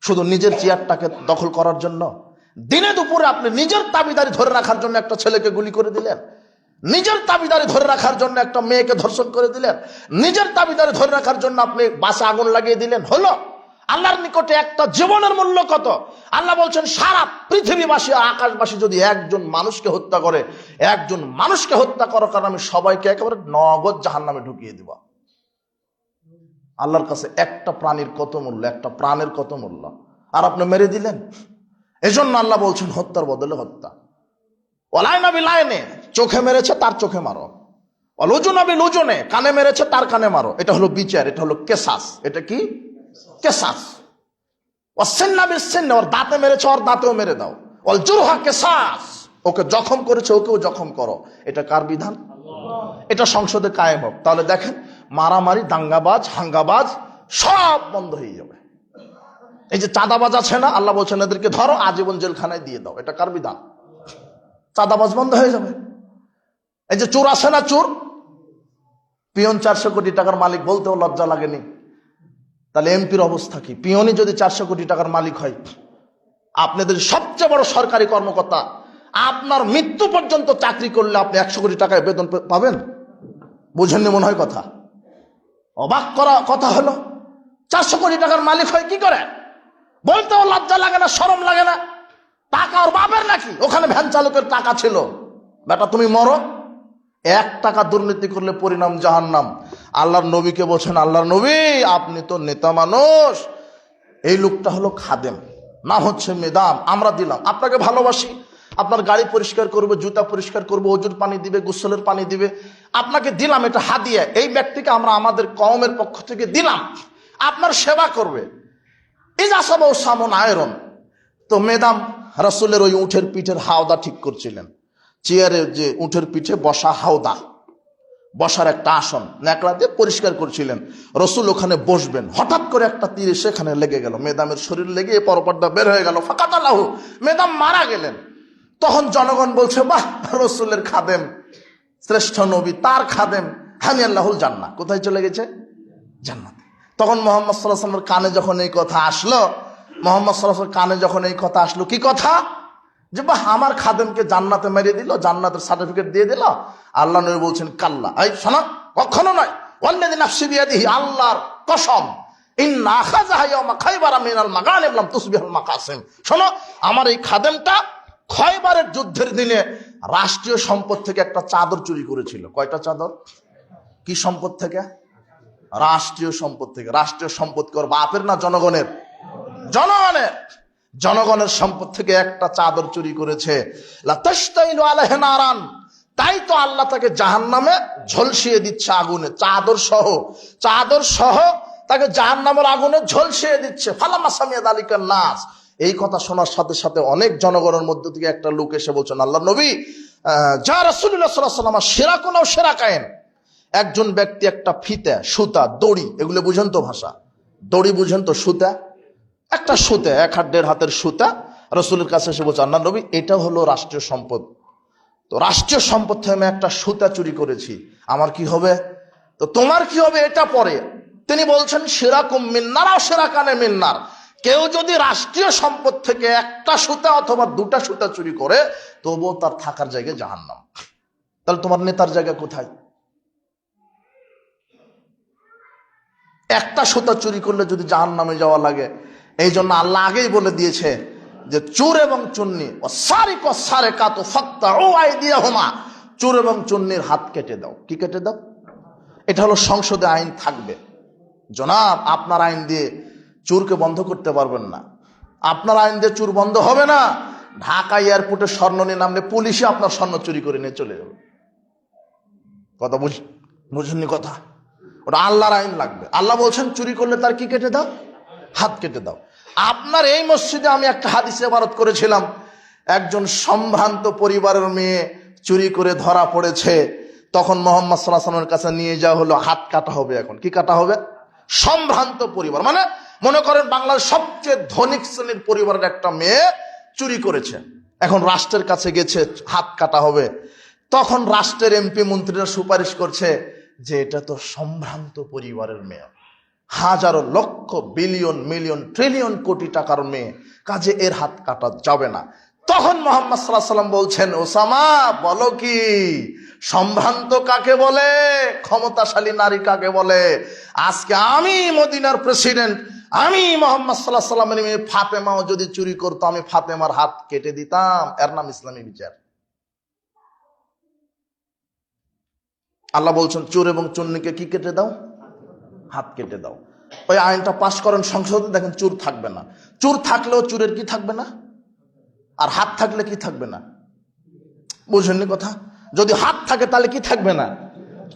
শুধু নিজের চেয়ারটাকে দখল করার জন্য। দিনে দুপুরে আপনি নিজের দাবিদারি ধরে রাখার জন্য একটা ছেলেকে গুলি করে দিলেন, নিজের দাবিদারি ধরে রাখার জন্য একটা মেয়েকে ধর্ষণ করে দিলেন, নিজের দাবিদারি ধরে রাখার জন্য আপনি বাসে আগুন লাগিয়ে দিলেন। হলো? আল্লাহর নিকটে একটা জীবনের মূল্য কত? আল্লাহ বলছেন সারা পৃথিবীবাসী আকাশবাসী যদি একজন মানুষকে হত্যা করে, একজন মানুষকে হত্যা করার কারণে আমি সবাইকে একেবারে নগদ জাহান্নামে ঢুকিয়ে দিব। আল্লাহর কাছে একটা প্রাণীর কত মূল্য, একটা প্রাণের কত মূল্য, আর আপনি মেরে দিলেন। এজন্য আল্লাহ বলছেন হত্যার বদলে হত্যা। ওলাইনা বিলাইনে, চোখে মেরেছে তার চোখে মারো। অলুজুনা বিলুজুনে, কানে মেরেছে তার কানে মারো। এটা হলো বিচার, এটা হলো কেসাস। এটা কি? কেসাস। ওয়াসিন্না বিসিন্না, ওর দাঁতে মেরেছে ওর দাঁতেও মেরে দাও। ওয়াল জুরহা কেসাস, ওকে জখম করেছে ওকেও জখম করো। এটা কার বিধান? এটা সংসদে কায়েম হোক। তাহলে দেখেন মারামারি, দাঙ্গাবাজ, হাঙ্গাবাজ সব বন্ধ হয়ে যাবে। এই যে চাঁদাবাজ আছে না, আল্লাহ বলছেন এদেরকে ধরো আজীবন জেলখানায় দিয়ে দাও। এটা কার বিধান? চাঁদাবাজ বন্ধ হয়ে যাবে। এই যে চোর আছে না, চোর, পিয়ন 400 কোটি টাকার মালিক, বলতেও লজ্জা লাগেনি। তাহলে এমপির অবস্থা কি? পিয়নই যদি 400 কোটি টাকার মালিক হয়, আপনাদের সবচেয়ে বড় সরকারি কর্মকর্তা, আপনার মৃত্যু পর্যন্ত চাকরি করলে আপনি 100 কোটি টাকায় বেতন পাবেন? বুঝেননি মনে হয় কথা। অবাক করা কথা হলো, 400 কোটি টাকার মালিক হয় কি করে? বলতেও লজ্জা লাগে না, শরম লাগে না? টাকা ওর বাপের নাকি? ওখানে ভ্যান চালকের টাকা ছিল। বেটা তুমি মরো। 1 টাকা দুর্নীতি করলে পরিণাম জাহান্নাম। আল্লাহর নবীকে বলছেন, আল্লাহর নবী আপনি তো নেতা মানুষ, এই লোকটা হলো খাদেম, নাম হচ্ছে মেদাম, আমরা দিলাম, আপনাকে ভালোবাসি, আপনার গাড়ি পরিষ্কার করবে, জুতা পরিষ্কার করবে, ওজুর পানি দিবে, গোসলের পানি দিবে, আপনাকে দিলাম, এটা হাদিয়া। এই ব্যক্তিকে আমরা আমাদের কওমের পক্ষ থেকে দিলাম, আপনার সেবা করবে। ইজাসাব ও সামন আয়রন। তো মেদাম রাসূলের ওই উঠের পিঠের হাওদা ঠিক করছিলেন, চেয়ারে যে উঠের পিঠে বসা হাওদা, বসার একটা আসন ন্যাকড়া দিয়ে পরিষ্কার করছিলেন। রসুল ওখানে বসবেন, হঠাৎ করে একটা তীর সেখানে লেগে গেল, মেদামের শরীর লেগে পরপরটা বের হয়ে গেল, ফাকাতালাহু, মেদাম মারা গেলেন। তখন জনগণ বলছে বাহ, রসুলের খাদেম, শ্রেষ্ঠ নবী, তার খাদেম হানি আল্লাহুল জান্নাহ, কোথায় চলে গেছে? জান্নাতে। তখন মুহাম্মদ সাল্লাল্লাহু আলাইহি ওয়াসাল্লামের কানে যখন এই কথা আসলো, মুহাম্মদ সাল্লাল্লাহু আলাইহি ওয়াসাল্লামের কানে যখন এই কথা আসলো, কি কথা? যে বাহ, আমার খাদেমকে জান্নাতে মেরে দিল, জান্নাতের সার্টিফিকেট দিয়ে দিল। আল্লাহ নবী বলছেন কাল্লা, এই শোনো, কখনো নয়। ওয়াল্লাযী নাফসি বিয়াদিহি, আল্লাহর কসম, ইন্না আখাযাহা ইয়াওমা খায়বার মিনাল মাগানিম লাম তুসবিহুল মাকাসিম। শোনো, আমার এই খাদেমটা খয়বারের যুদ্ধের দিনে রাষ্ট্রীয় সম্পদ থেকে একটা চাদর চুরি করেছিল। কয়টা চাদর? কি সম্পদ থেকে? রাষ্ট্রীয় সম্পদ থেকে। রাষ্ট্রীয় সম্পদ কি ওর বাপের না জনগণের? জনগণের। জনগণের সম্পদ থেকে একটা চাদর চুরি করেছে। লাতাশতাইলু আলাইহি নারান, তাই তো আল্লাহ তাকে জাহান্নামে ঝলসিয়ে দিচ্ছে আগুনে, চাদর সহ তাকে জাহান্নামের আগুনে ঝলসিয়ে দিচ্ছে। ফালামা সামিয়া যালিকান নাস, এই কথা শোনার সাথে সাথে অনেক জনগণের মধ্য থেকে একটা লোক এসে বলছেন, আল্লাহ নবী, যা রাসূলুল্লাহ সাল্লাল্লাহু আলাইহি ওয়াসাল্লাম শিরাকুন আও শিরাকায়েন, একজন ব্যক্তি একটা ফিতা, সুতা, দড়ি, এগুলো বুঝেন তো ভাষা? দড়ি বুঝেন তো? সুতা, একটা সুতা, 1.5 হাতের সুতা রাসূলের কাছে এসে বলছে, আল্লাহ নবী, এটা হলো রাষ্ট্রীয় সম্পদ, তো রাষ্ট্রীয় সম্পদ থেকে আমি একটা সুতা চুরি করেছি, আমার কি হবে? তো তোমার কি হবে? এটা পরে তিনি বলছেন, শিরাকুম মিন্নার আও শিরাকানে মিন্নার, কেউ যদি রাষ্ট্রীয় সম্পদ থেকে একটা সুতা অথবা 2টা সুতা চুরি করে, তবুও তার থাকার জায়গায় জাহান্নাম। তাহলে তোমার নেতার জায়গা কোথায়? একটা সুতা চুরি করলে যদি জাহান্নামে যাওয়া লাগে, এই জন্য আল্লাহ আগেই বলে দিয়েছে যে চোর এবং চুন্নি, ওয়াসারিকু ওয়াসারিকাতু ফাকতাউ আইদিয়াহুমা, চোর এবং চুন্নির হাত কেটে দাও। কি কেটে দাও? এটা হলো সংসদে আইন থাকবে। জনাব, আপনার আইন দিয়ে চোরকে বন্ধ করতে পারবেন না, আপনার আইন দিয়ে চোর বন্ধ হবে না। ঢাকা এয়ারপোর্টে স্বর্ণ নিয়ে নামলে পুলিশে আপনার স্বর্ণ চুরি করে নিয়ে চলে যাবে। কথা বুঝেননি কথা? ওটা আল্লাহর আইন লাগবে। আল্লাহ বলছেন চুরি করলে তার কি কেটে দাও? হাত কেটে দাও। আপনার এই মসজিদে আমি একটা হাদিসে ইবারত করেছিলাম, একজন সম্ভ্রান্ত পরিবারের মেয়ে চুরি করে ধরা পড়েছে, তখন মুহাম্মদ সাল্লাল্লাহু আলাইহি ওয়াসাল্লামের কাছে নিয়ে যাওয়া হলো, হাত কাটা হবে। এখন কি কাটা হবে? সম্ভ্রান্ত পরিবার মানে মনে করেন বাংলার সবচেয়ে ধনিক শ্রেণীর পরিবারের একটা মেয়ে চুরি করেছে, এখন রাষ্ট্রের কাছে গেছে, হাত কাটা হবে। তখন রাষ্ট্রের এমপি মন্ত্রীরা সুপারিশ করছে যে এটা তো সম্ভ্রান্ত পরিবারের মেয়ে, হাজারো লক্ষ বিলিয়ন মিলিয়ন ট্রিলিয়ন কোটি টাকার মেয়ে, কাজে এর হাত কাটা যাবে না। তখন মুহাম্মদ সাল্লাল্লাহু আলাইহি ওয়াসাল্লাম বলছেন, ওসামা বলো কি সম্ভ্রান্ত কাকে বলে, ক্ষমতাশালী নারী কাকে বলে? আজকে আমি মদিনার প্রেসিডেন্ট, আমি মুহাম্মদ সাল্লাল্লাহু আলাইহি ওয়াসাল্লামের মেয়ে ফাতেমাও যদি চুরি করতো, আমি ফাতেমার হাত কেটে দিতাম। এর নাম ইসলামী বিচার। আল্লাহ বলছেন চোর এবং চুন্নিকে কি কেটে দাও? হাত কেটে দাও। ওই আইনটা পাশ করেন সংসদে, দেখেন চোর থাকবে না। চোর থাকলেও চোরের কি থাকবে না? আর হাত থাকলে কি থাকবে না? বুঝেননি কথা? যদি হাত থাকে তাহলে কি থাকবে না?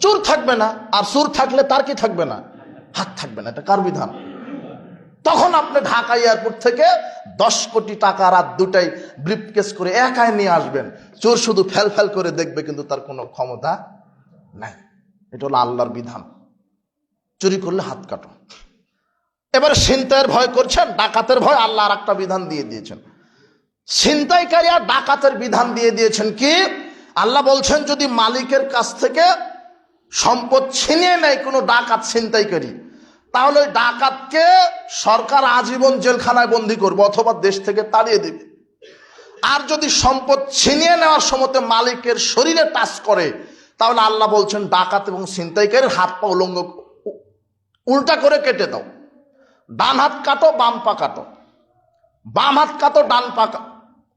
চোর থাকবে না। আর চোর থাকলে তার কি থাকবে না? হাত থাকবে না। এটা কার বিধান? তখন আপনি ঢাকা এয়ারপোর্ট থেকে 10 কোটি টাকা রাত 2টায় ব্রিফকেস করে একাই নিয়ে আসবেন, চোর শুধু ফেল ফেল করে দেখবে, কিন্তু তার কোনো ক্ষমতা নাই। এটা হলো আল্লাহর বিধান। চুরি করলে হাত কাটো। এবারে ছিনতাইয়ের ভয় করছেন, ডাকাতের ভয়, আল্লাহ আর একটা বিধান দিয়ে দিয়েছেন। ছিনতাইকারী আর ডাকাতের বিধান দিয়ে দিয়েছেন কি? আল্লাহ বলছেন যদি মালিকের কাছ থেকে সম্পদ ছিনিয়ে নেয় কোনো ডাকাত ছিনতাইকারী, তাহলে ওই ডাকাতকে সরকার আজীবন জেলখানায় বন্দী করবে অথবা দেশ থেকে তাড়িয়ে দেবে। আর যদি সম্পদ ছিনিয়ে নেওয়ার সময় মালিকের শরীরে টাচ করে, তাহলে আল্লাহ বলছেন ডাকাত এবং ছিনতাইকারীর হাত পা উলঙ্গ উল্টা করে কেটে দাও। ডান হাত কাটো, বাম পা কাটো, বাম হাত কাটো, ডান পা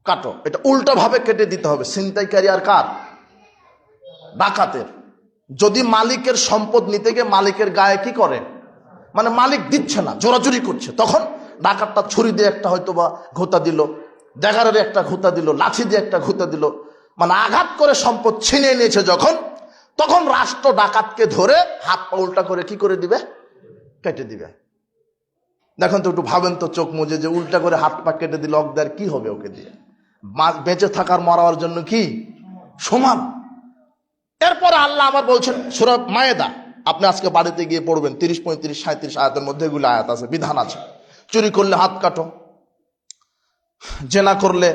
কাটো, এটা উল্টো ভাবে কেটে দিতে হবে। ছিনতাইকারী আর কার? ডাকাতের। যদি মালিকের সম্পদ নিতে গিয়ে মালিকের গায়ে কি করে, মানে মালিক দিচ্ছে না, জোরাজুরি করছে, তখন ডাকাতটা ছুরি দিয়ে একটা হয়তো বা ঘুতা দিল, ড্যাগারের একটা ঘুতা দিল, লাঠি দিয়ে একটা ঘুতা দিল, মানে আঘাত করে সম্পদ ছিনিয়ে নিয়েছে যখন, তখন রাষ্ট্র ডাকাতকে ধরে হাত পা উল্টা করে কি করে দিবে? কেটে দিবে। দেখুন তো, একটু ভাবেন তো চোখ মুজে, যে উল্টা করে হাত পা কেটে দিল, অগদার কি হবে ওকে দিয়ে? বেঁচে থাকার মরার জন্য কি সমান? এরপরে আল্লাহ আবার বলছেন সূরা মায়েদা, আপনি আজকে বাড়িতে গিয়ে পড়বেন, 30, 35, 37 আয়াতের মধ্যে এগুলো আয়াত আছে, বিধান আছে। চুরি করলে হাত কাটো, জেনা করলে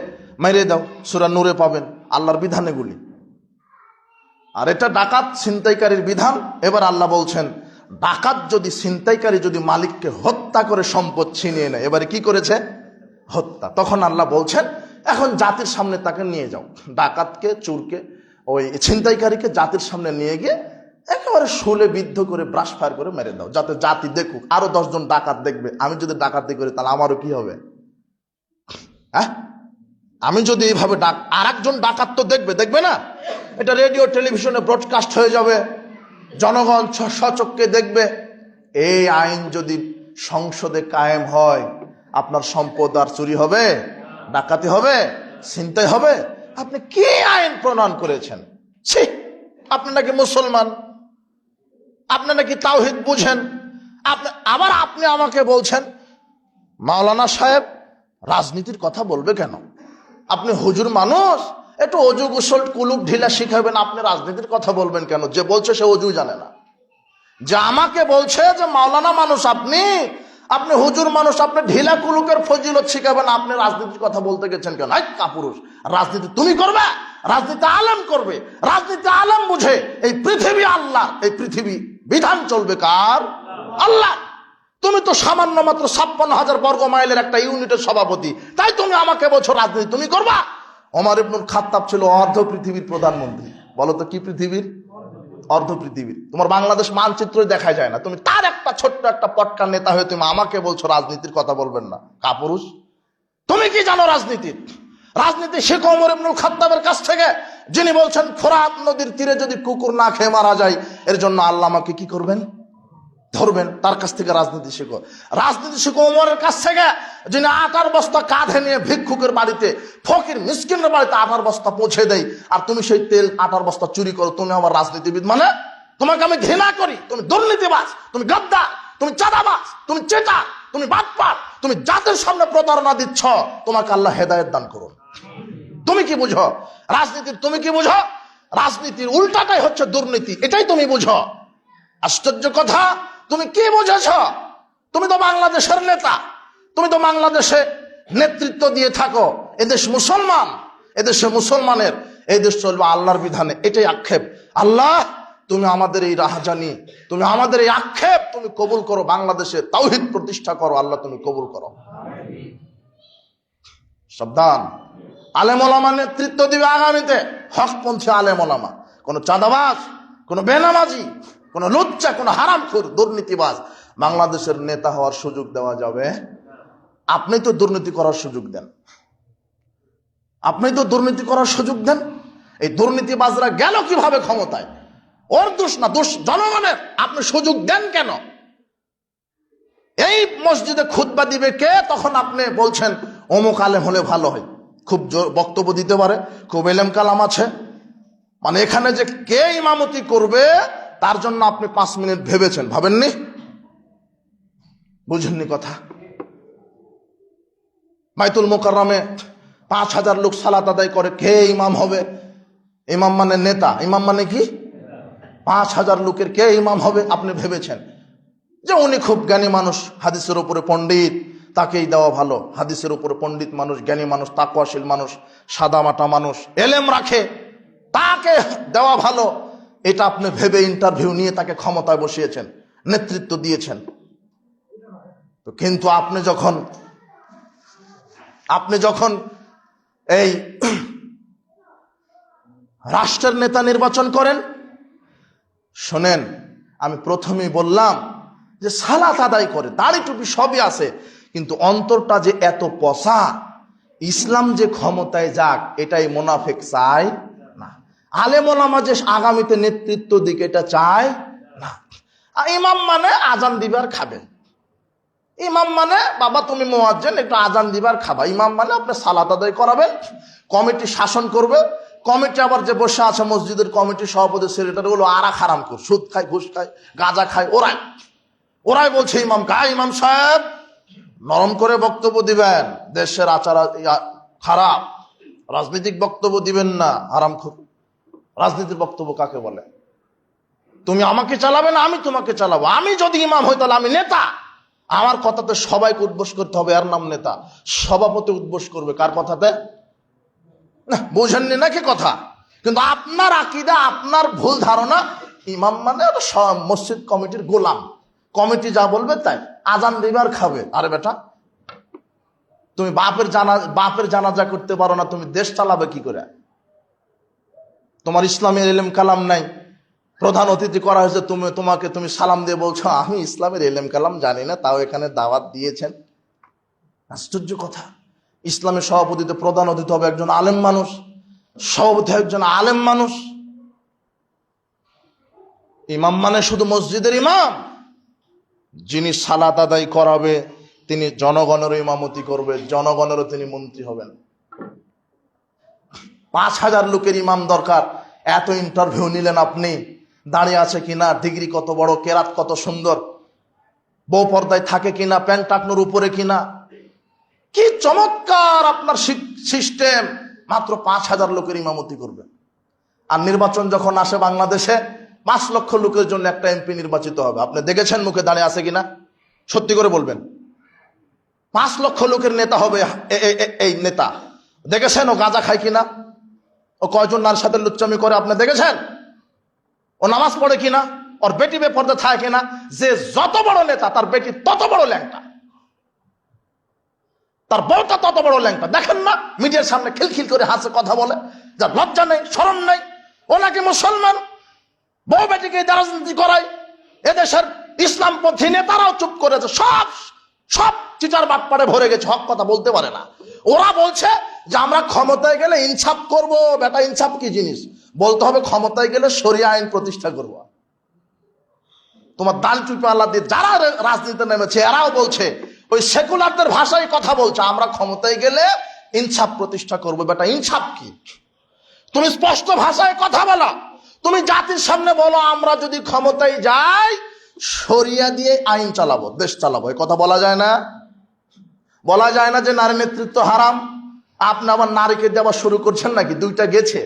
মেরে দাও, সূরা নূরে পাবেন আল্লাহর বিধান এগুলি। আর এটা ডাকাত ছিনতাইকারীর বিধান। এবার আল্লাহ বলছেন, ডাকাত যদি ছিনতাইকারী যদি মালিককে হত্যা করে সম্পদ ছিনিয়ে নেয়, এবারে কি করেছে? হত্যা। তখন আল্লাহ বলছেন, এখন জাতির সামনে তাকে নিয়ে যাও, ডাকাতকে, চোরকে, ওই ছিনতাইকারীকে জাতির সামনে নিয়ে গিয়ে একেবারে শুলে বিদ্ধ করে ব্রাশ ফায়ার করে মেরে দাও, যাতে জাতি দেখুক, আরো 10 জন ডাকাত দেখবে। আমি যদি ডাকাতি করি তাহলে আমারও কি হবে? হ্যাঁ, আমি যদি এইভাবে আর একজন ডাকাত তো দেখবে না? এটা রেডিও টেলিভিশনে ব্রডকাস্ট হয়ে যাবে, জনগণ সচক্ষে দেখবে। এই আইন যদি সংসদে কায়েম হয়, আপনার সম্পদ আর চুরি হবে, ডাকাতি হবে, ছিনতাই হবে? আপনি কি আইন প্রণয়ন করেছেন? ছি, আপনি নাকি মুসলমান, আপনি নাকি তাওহীদ বুঝেন, আবার আপনি আমাকে বলছেন মাওলানা সাহেব রাজনীতির কথা বলবে কেন? আপনি হুজুর মানুষ, একটু অজু গোসল কুলুক ঢিলা শিখাবেন, আপনি রাজনীতির কথা বলবেন কেন? যে বলছে সে অজু জানে না। যে আমাকে বলছে যে মাওলানা মানুষ আপনি হুজুর মানুষ, আপনি ঢিলা কুলুকের ফজিলত শিখাবেন, আপনি রাজনীতির কথা বলতে গেছেন কেন? কাপুরুষ, রাজনীতি তুমি করবে? রাজনীতি আলেম করবে, রাজনীতি আলেম বুঝে। এই পৃথিবী আল্লাহ, এই পৃথিবী বিধান চলবে কার? আল্লাহ। তুমি তো সামান্য মাত্র 56,000 বর্গ মাইলের একটা ইউনিটের সভাপতি, তাই তুমি আমাকে বলছো রাজনীতি তুমি করবা? ওমর ইবনুল খাত্তাব ছিল অর্ধ পৃথিবীর প্রধানমন্ত্রী। বলো তো কি পৃথিবীর? অর্ধ পৃথিবীর। তোমার বাংলাদেশ মানচিত্র দেখা যায় না, তুমি তার একটা ছোট্ট একটা পটকা নেতা হয়ে তুমি আমাকে বলছো রাজনীতির কথা বলবেন না? কাপুরুষ, তুমি কি জানো রাজনীতির? রাজনীতি শেখো ওমর ইবনুল খাত্তাবের কাছ থেকে, যিনি বলছেন ফোরাত নদীর তীরে যদি কুকুর না খেয়ে মারা যায়, এর জন্য আল্লাহ আমাকে কি করবেন? ধরবেন। তার কাছ থেকে রাজনীতি শেখো। রাজনীতি শেখো ওমরের কাছ থেকে, যিনি আটার বস্তা কাঁধে নিয়ে ভিক্ষুকের বাড়িতে, ফকির মিসকিনের বাড়িতে আটার বস্তা পৌঁছে দেয়, আর তুমি সেই তেল আটার বস্তা চুরি করো। তুমি আমার রাজনীতিবিদ মানে? তোমাকে আমি ঘৃণা করি। তুমি দুর্নীতিবাজ, তুমি গাদ্দার, তুমি চাঁদাবাজ, তুমি চেটা, তুমি বাটপার, তুমি জাতির সামনে প্রতারণা দিচ্ছ। তোমাকে আল্লাহ হেদায়েত দান করুন। তুমি কি বুঝো রাজনীতির? তুমি কি বুঝো? রাজনীতির উল্টাটাই হচ্ছে দুর্নীতি, এটাই তুমি বুঝো। আশ্চর্য কথা, তুমি কি বুঝেছ? তুমি তো বাংলাদেশের নেতা, তুমি তো বাংলাদেশে নেতৃত্ব দিয়ে থাকো। এদেশ মুসলমান, এদেশে মুসলমানের, এই দেশ চলবে আল্লাহর বিধানে, এটাই আক্ষেপ। আল্লাহ, তুমি আমাদের এই রাহাজানি, তুমি আমাদের এই আক্ষেপ তুমি কবুল করো, বাংলাদেশে তাওহীদ প্রতিষ্ঠা করো। আল্লাহ তুমি কবুল করো। সাবধান, আলেম ওলামা নেতৃত্ব দিবে আগামীতে, হকপন্থী আলেম ওলামা। কোন চাঁদাবাজ, কোন বেনামাজি, কোন লুচ্চা, কোন হারামখোর, দুর্নীতিবাজ বাংলাদেশের নেতা হওয়ার সুযোগ দেওয়া যাবে? আপনি তো দুর্নীতি করার সুযোগ দেন, আপনি তো দুর্নীতি করার সুযোগ দেন। এই দুর্নীতিবাজরা গেল কিভাবে ক্ষমতায়? ওর দোষ না, দোষ জনগণের। আপনি সুযোগ দেন কেন? এই মসজিদে খুতবা দিবে কে, তখন আপনি বলছেন অমুক আলেম হলে ভালো হয়, খুব বক্তব্য দিতে পারে, খুব এলেম কালাম আছে। মানে এখানে যে কে ইমামতি করবে তার জন্য আপনি 5 মিনিট ভেবেছেন, ভাবেননি? বুঝেননি কথা? বাইতুল মুকাররমে 5,000 লোক সালাত আদায় করে, কে ইমাম হবে? ইমাম মানে নেতা, ইমাম মানে কি? 5,000 লোকের কে ইমাম হবে? আপনি ভেবেছেন যে উনি খুব জ্ঞানী মানুষ, হাদিসের উপরে পণ্ডিত, তাকেই দেওয়া ভালো। হাদিসের উপরে পণ্ডিত মানুষ, জ্ঞানী মানুষ, তাকওয়াশীল মানুষ, সাদামাটা মানুষ, এলেম রাখে, তাকে দেওয়া ভালো। এটা আপনি ভেবে ইন্টারভিউ নিয়ে তাকে ক্ষমতায় বসিয়েছেন, নেতৃত্ব দিয়েছেন। তো কিন্তু আপনি যখন এই রাষ্ট্রের নেতা নির্বাচন করেন, শোনেন, আমি প্রথমেই বললাম যে সালাত আদায় করে, দাড়ি টুপি সবই আছে, কিন্তু অন্তরটা যে এত পচা। ইসলাম যে ক্ষমতায় যাক এটাই মুনাফিক চায় না। আলেম ওলামা যে আগামীতে নেতৃত্ব দিক এটা চায় না। ইমাম মানে আজান দিবার খাবেন, ইমাম মানে বাবা তুমি মুয়াজ্জিন একটু আজান দিবার খাবা। ইমাম মানে আপনি সালাত আদায় করাবেন, কমিটি শাসন করবে। কমিটি আবার যে বসে আছে মসজিদের কমিটি সভাপতি সেক্রেটারি, গুলো আরা খারাম কর, সুদ খায়, ঘুষ খায়, গাঁজা খায়, ওরাই বলছে ইমামকে, ইমাম সাহেব নরম করে বক্তব্য দিবেন, দেশের আচার খারাপ, রাজনৈতিক বক্তব্য দিবেন না, হারামখোর। রাজনীতির বক্তব্য কাকে বলে? তুমি আমাকে চালাবে না, আমি তোমাকে চালাবো। আমি যদি ইমাম হই তাহলে আমি নেতা, আমার কথাতে সবাইকে উদ্বোস করতে হবে, এর নাম নেতা। সভাপতি উদ্বোস করবে কার কথাতে? না, বুঝেননি নাকি কথা? কিন্তু আপনার আকীদা, আপনার ভুল ধারণা, ইমাম মানে মসজিদ কমিটির গোলাম, কমিটি যা বলবে তাই, আজান দিবার খাবে। আরে বেটা, তুমি বাপের জানাজা করতে পারো না, তুমি দেশ চালাবে কি করে? তোমার ইসলামের ইলম কালাম নাই, প্রধান অতিথি করা হয়েছে, তুমি সালাম দিয়ে বলছো আমি ইসলামের ইলম কালাম জানি না, তাও এখানে দাওয়াত দিয়েছেন। আশ্চর্য কথা। ইসলামের সভাপতিতে প্রধান অতিথি হবে একজন আলেম মানুষ, সভাপতি একজন আলেম মানুষ। ইমাম মানে শুধু মসজিদের ইমাম? যিনি সালাত আদায় করাবে তিনি জনগণেরও ইমামতি করবে, জনগণেরও তিনি মন্ত্রী হবেন। 5000 লোকের ইমাম দরকার। এত ইন্টারভিউ নিলেন আপনি, দাঁড়িয়ে আছে কিনা, ডিগ্রি কত বড়, কেরাত কত সুন্দর, বউ পর্দায় থাকে কিনা, প্যান্ট টাকনোর উপরে কিনা, কি চমৎকার আপনার সিস্টেম। মাত্র 5000 লোকের ইমামতি করবে। আর নির্বাচন যখন আসে বাংলাদেশে, 5 লক্ষ লোকের জন্য একটা এমপি নির্বাচিত হবে। আপনি দেখেছেন মুখে দাঁড়িয়ে আছে কিনা? সত্যি করে বলবেন। 5 লক্ষ লোকের নেতা হবে এই নেতা। দেখেছেন ও গাঁজা খায় কিনা? ও কয়জন নারীর সাথে লুচ্চামি করে আপনি দেখেছেন? ও নামাজ পড়ে কিনা? ওর বেটি বেপর্দা থাকে কিনা? যে যত বড় নেতা তার বেটি তত বড় ল্যাংটা, তার বউটা তত বড় ল্যাংটা। দেখেন না মিডিয়ার সামনে খিলখিল করে হাসে কথা বলে, যার লজ্জা নেই, শরম নেই। ও নাকি মুসলমান, বউ বেটিকে রাজনীতি করায়। এদেশের ইসলামপন্থী নেতারাও চুপ করেছে, সব চিটার বাটপাড়ে ভরে গেছে, হক কথা বলতে পারে না। ওরা বলছে যে আমরা ক্ষমতায় গেলে ইনসাফ করব। বেটা, ইনসাফ কি জিনিস? বলতে হবে ক্ষমতায় গেলে শরিয়া আইন প্রতিষ্ঠা করব। তোমার দাল টুপি আল্লাহ দিয়ে যারা রাজনীতিতে নেমেছে এরাও বলছে, ওই সেকুলারদের ভাষায় কথা বলছে, আমরা ক্ষমতায় গেলে ইনসাফ প্রতিষ্ঠা করব। বেটা, ইনসাফ কি? তুমি স্পষ্ট ভাষায় কথা বলো। তুমি জাতির সামনে বলো আমরা যদি ক্ষমতায় যাই শরিয়া দিয়ে আইন চালাবো, দেশ চালাবো। এই কথা বলা যায় না? বলা যায় না যে নারী নেতৃত্ব হারাম? আপনি আবার নারীকে দেওয়া শুরু করছেন নাকি? 2টা গেছে,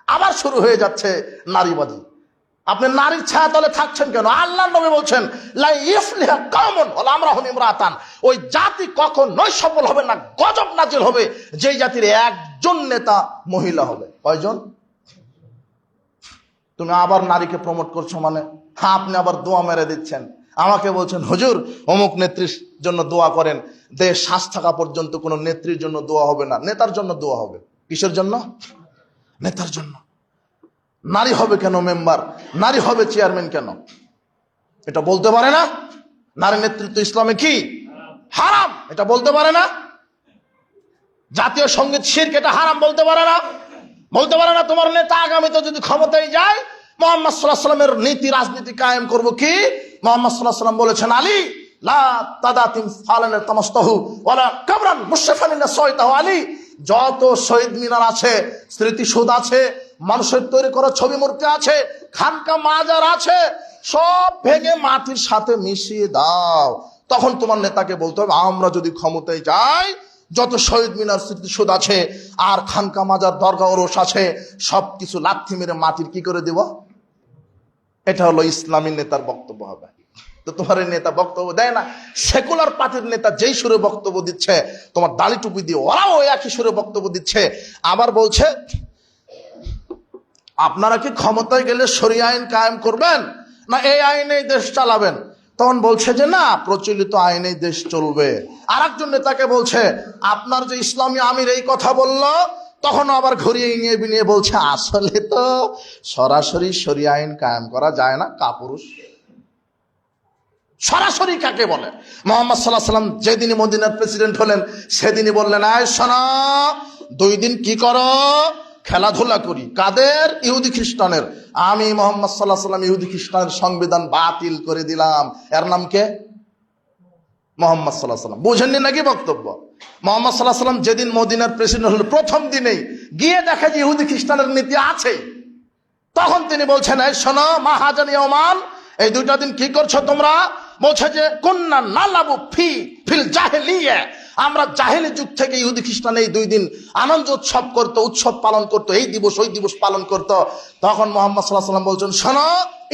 আবার শুরু হয়ে যাচ্ছে নারীবাদী। আপনি নারীর ছায়া তলে থাকছেন কেন? আল্লাহ নবী বলছেন লা ইফলিহা কওমুন ওয়া আমরাহুম ইমরাতান। ওই জাতি কখনোই সফল হবে না, গজব নাজিল হবে যেই জাতির একজন নেতা মহিলা হবে। কয়জন? তুমি আবার নারীকে প্রমোট করছো মানে? হ্যাঁ, আপনি আবার দোয়া মেরে দিচ্ছেন। আমাকে বলছেন হুজুর অমুক নেত্রীর জন্য দোয়া করেন। দেশ শ্বাস থাকা পর্যন্ত কোনো নেত্রীর জন্য দোয়া হবে না, নেতার জন্য দোয়া হবে। কিসের জন্য? নেতার জন্য। নারী হবে কেন মেম্বার? নারী হবে চেয়ারম্যান কেন? এটা বলতে পারে না? নারী নেতৃত্ব ইসলামে কি হারাম, এটা বলতে পারে না? জাতীয় সঙ্গীত শিরক, এটা হারাম বলতে পারে না? বলতে পারে না তোমার নেতা আগামীতে যদি ক্ষমতায় যায় মুহাম্মদ সাল্লাল্লাহু আলাইহি ওয়াসাল্লামের নীতি রাজনীতি কায়েম করব কি? মুহাম্মদ সাল্লাল্লাহু আলাইহি ওয়াসাল্লাম বলেছেন আলী লা তাদাতিম ফালানা তামাস্তাহু ওয়ালা কাবরান মুশরিফান সাইতাহু। আলী, যত শহীদ মিনার আছে, স্মৃতিসৌধ আছে, মানুষের তৈরি করা ছবি মূর্তি আছে, খানকা মাজার আছে, সব ভেঙে মাটির সাথে মিশিয়ে দাও। তখন তোমার নেতাকে বলতে হবে আমরা যদি ক্ষমতায় যাই যত শহীদ মিনার স্মৃতিসৌধ আছে আর খানকা মাজার দরগা ওরস আছে সবকিছু লাথি মেরে মাটির কি করে দেব। এটা হলো ইসলামী নেতার বক্তব্য হবে। তো তোমার নেতা বক্তব্য দেয় না, সেকুলার পার্টির নেতা যেই সুরে বক্তব্য দিচ্ছে তোমার দাড়ি টুপি দিয়ে ওরাও ওই একই সুরে বক্তব্য দিচ্ছে। আবার বলছে আপনারা কি ক্ষমতায় গেলে শরিয়া আইন কায়েম করবেন না এই আইনেই দেশ চালাবেন? তখন বলছে যে না, প্রচলিত আইনেই দেশ চলবে। আর একজন নেতাকে বলছে আপনার যে ইসলামী আমির এই কথা বলল, তখন আবার ঘুরিয়ে নিয়ে বলছে আসলে তো সরাসরি শরিয়া আইন কায়েম করা যায় না, কাপুরুষ। সরাসরি কাকে বলে? মুহাম্মদ সাল্লাল্লাহু আলাইহি ওয়াসাল্লাম যেদিনই মদিনার প্রেসিডেন্ট হলেন সেদিনই বললেন আয় শোনো, 2 দিন কি করো? খেলাধুলা করি। কাদের? ইহুদি খ্রিস্টানের। আমি মুহাম্মদ সাল্লাল্লাহু আলাইহি ওয়াসাল্লাম ইহুদি খ্রিস্টানের সংবিধান বাতিল করে দিলাম। এর নাম কে? মুহাম্মদ সাল্লাল্লাহু আলাইহি ওয়াসাল্লাম। বুঝেননি নাকি বক্তব্য? মুহাম্মদ সাল্লাল্লাহু আলাইহি ওয়াসাল্লাম যেদিন মদিনার প্রেসিডেন্ট হলেন প্রথম দিনেই গিয়ে দেখে যে ইহুদি খ্রিস্টানের নীতি আছে। তখন তিনি বলছেন এই শোনো মাহাজান ইয়ামান, এই 2টা দিন কি করছো তোমরা? বলছে যে কুন্না নালাবু ফিল জাহেলিয়া, আমরা জাহেলি যুগ থেকে ইহুদি খ্রিস্টান এই 2 দিন আনন্দ উৎসব করতো, উৎসব পালন করতো, এই দিবস ওই দিবস পালন করতো। তখন মুহাম্মদ সাল্লাল্লাহু আলাইহি ওয়াসাল্লাম বলছেন শোনো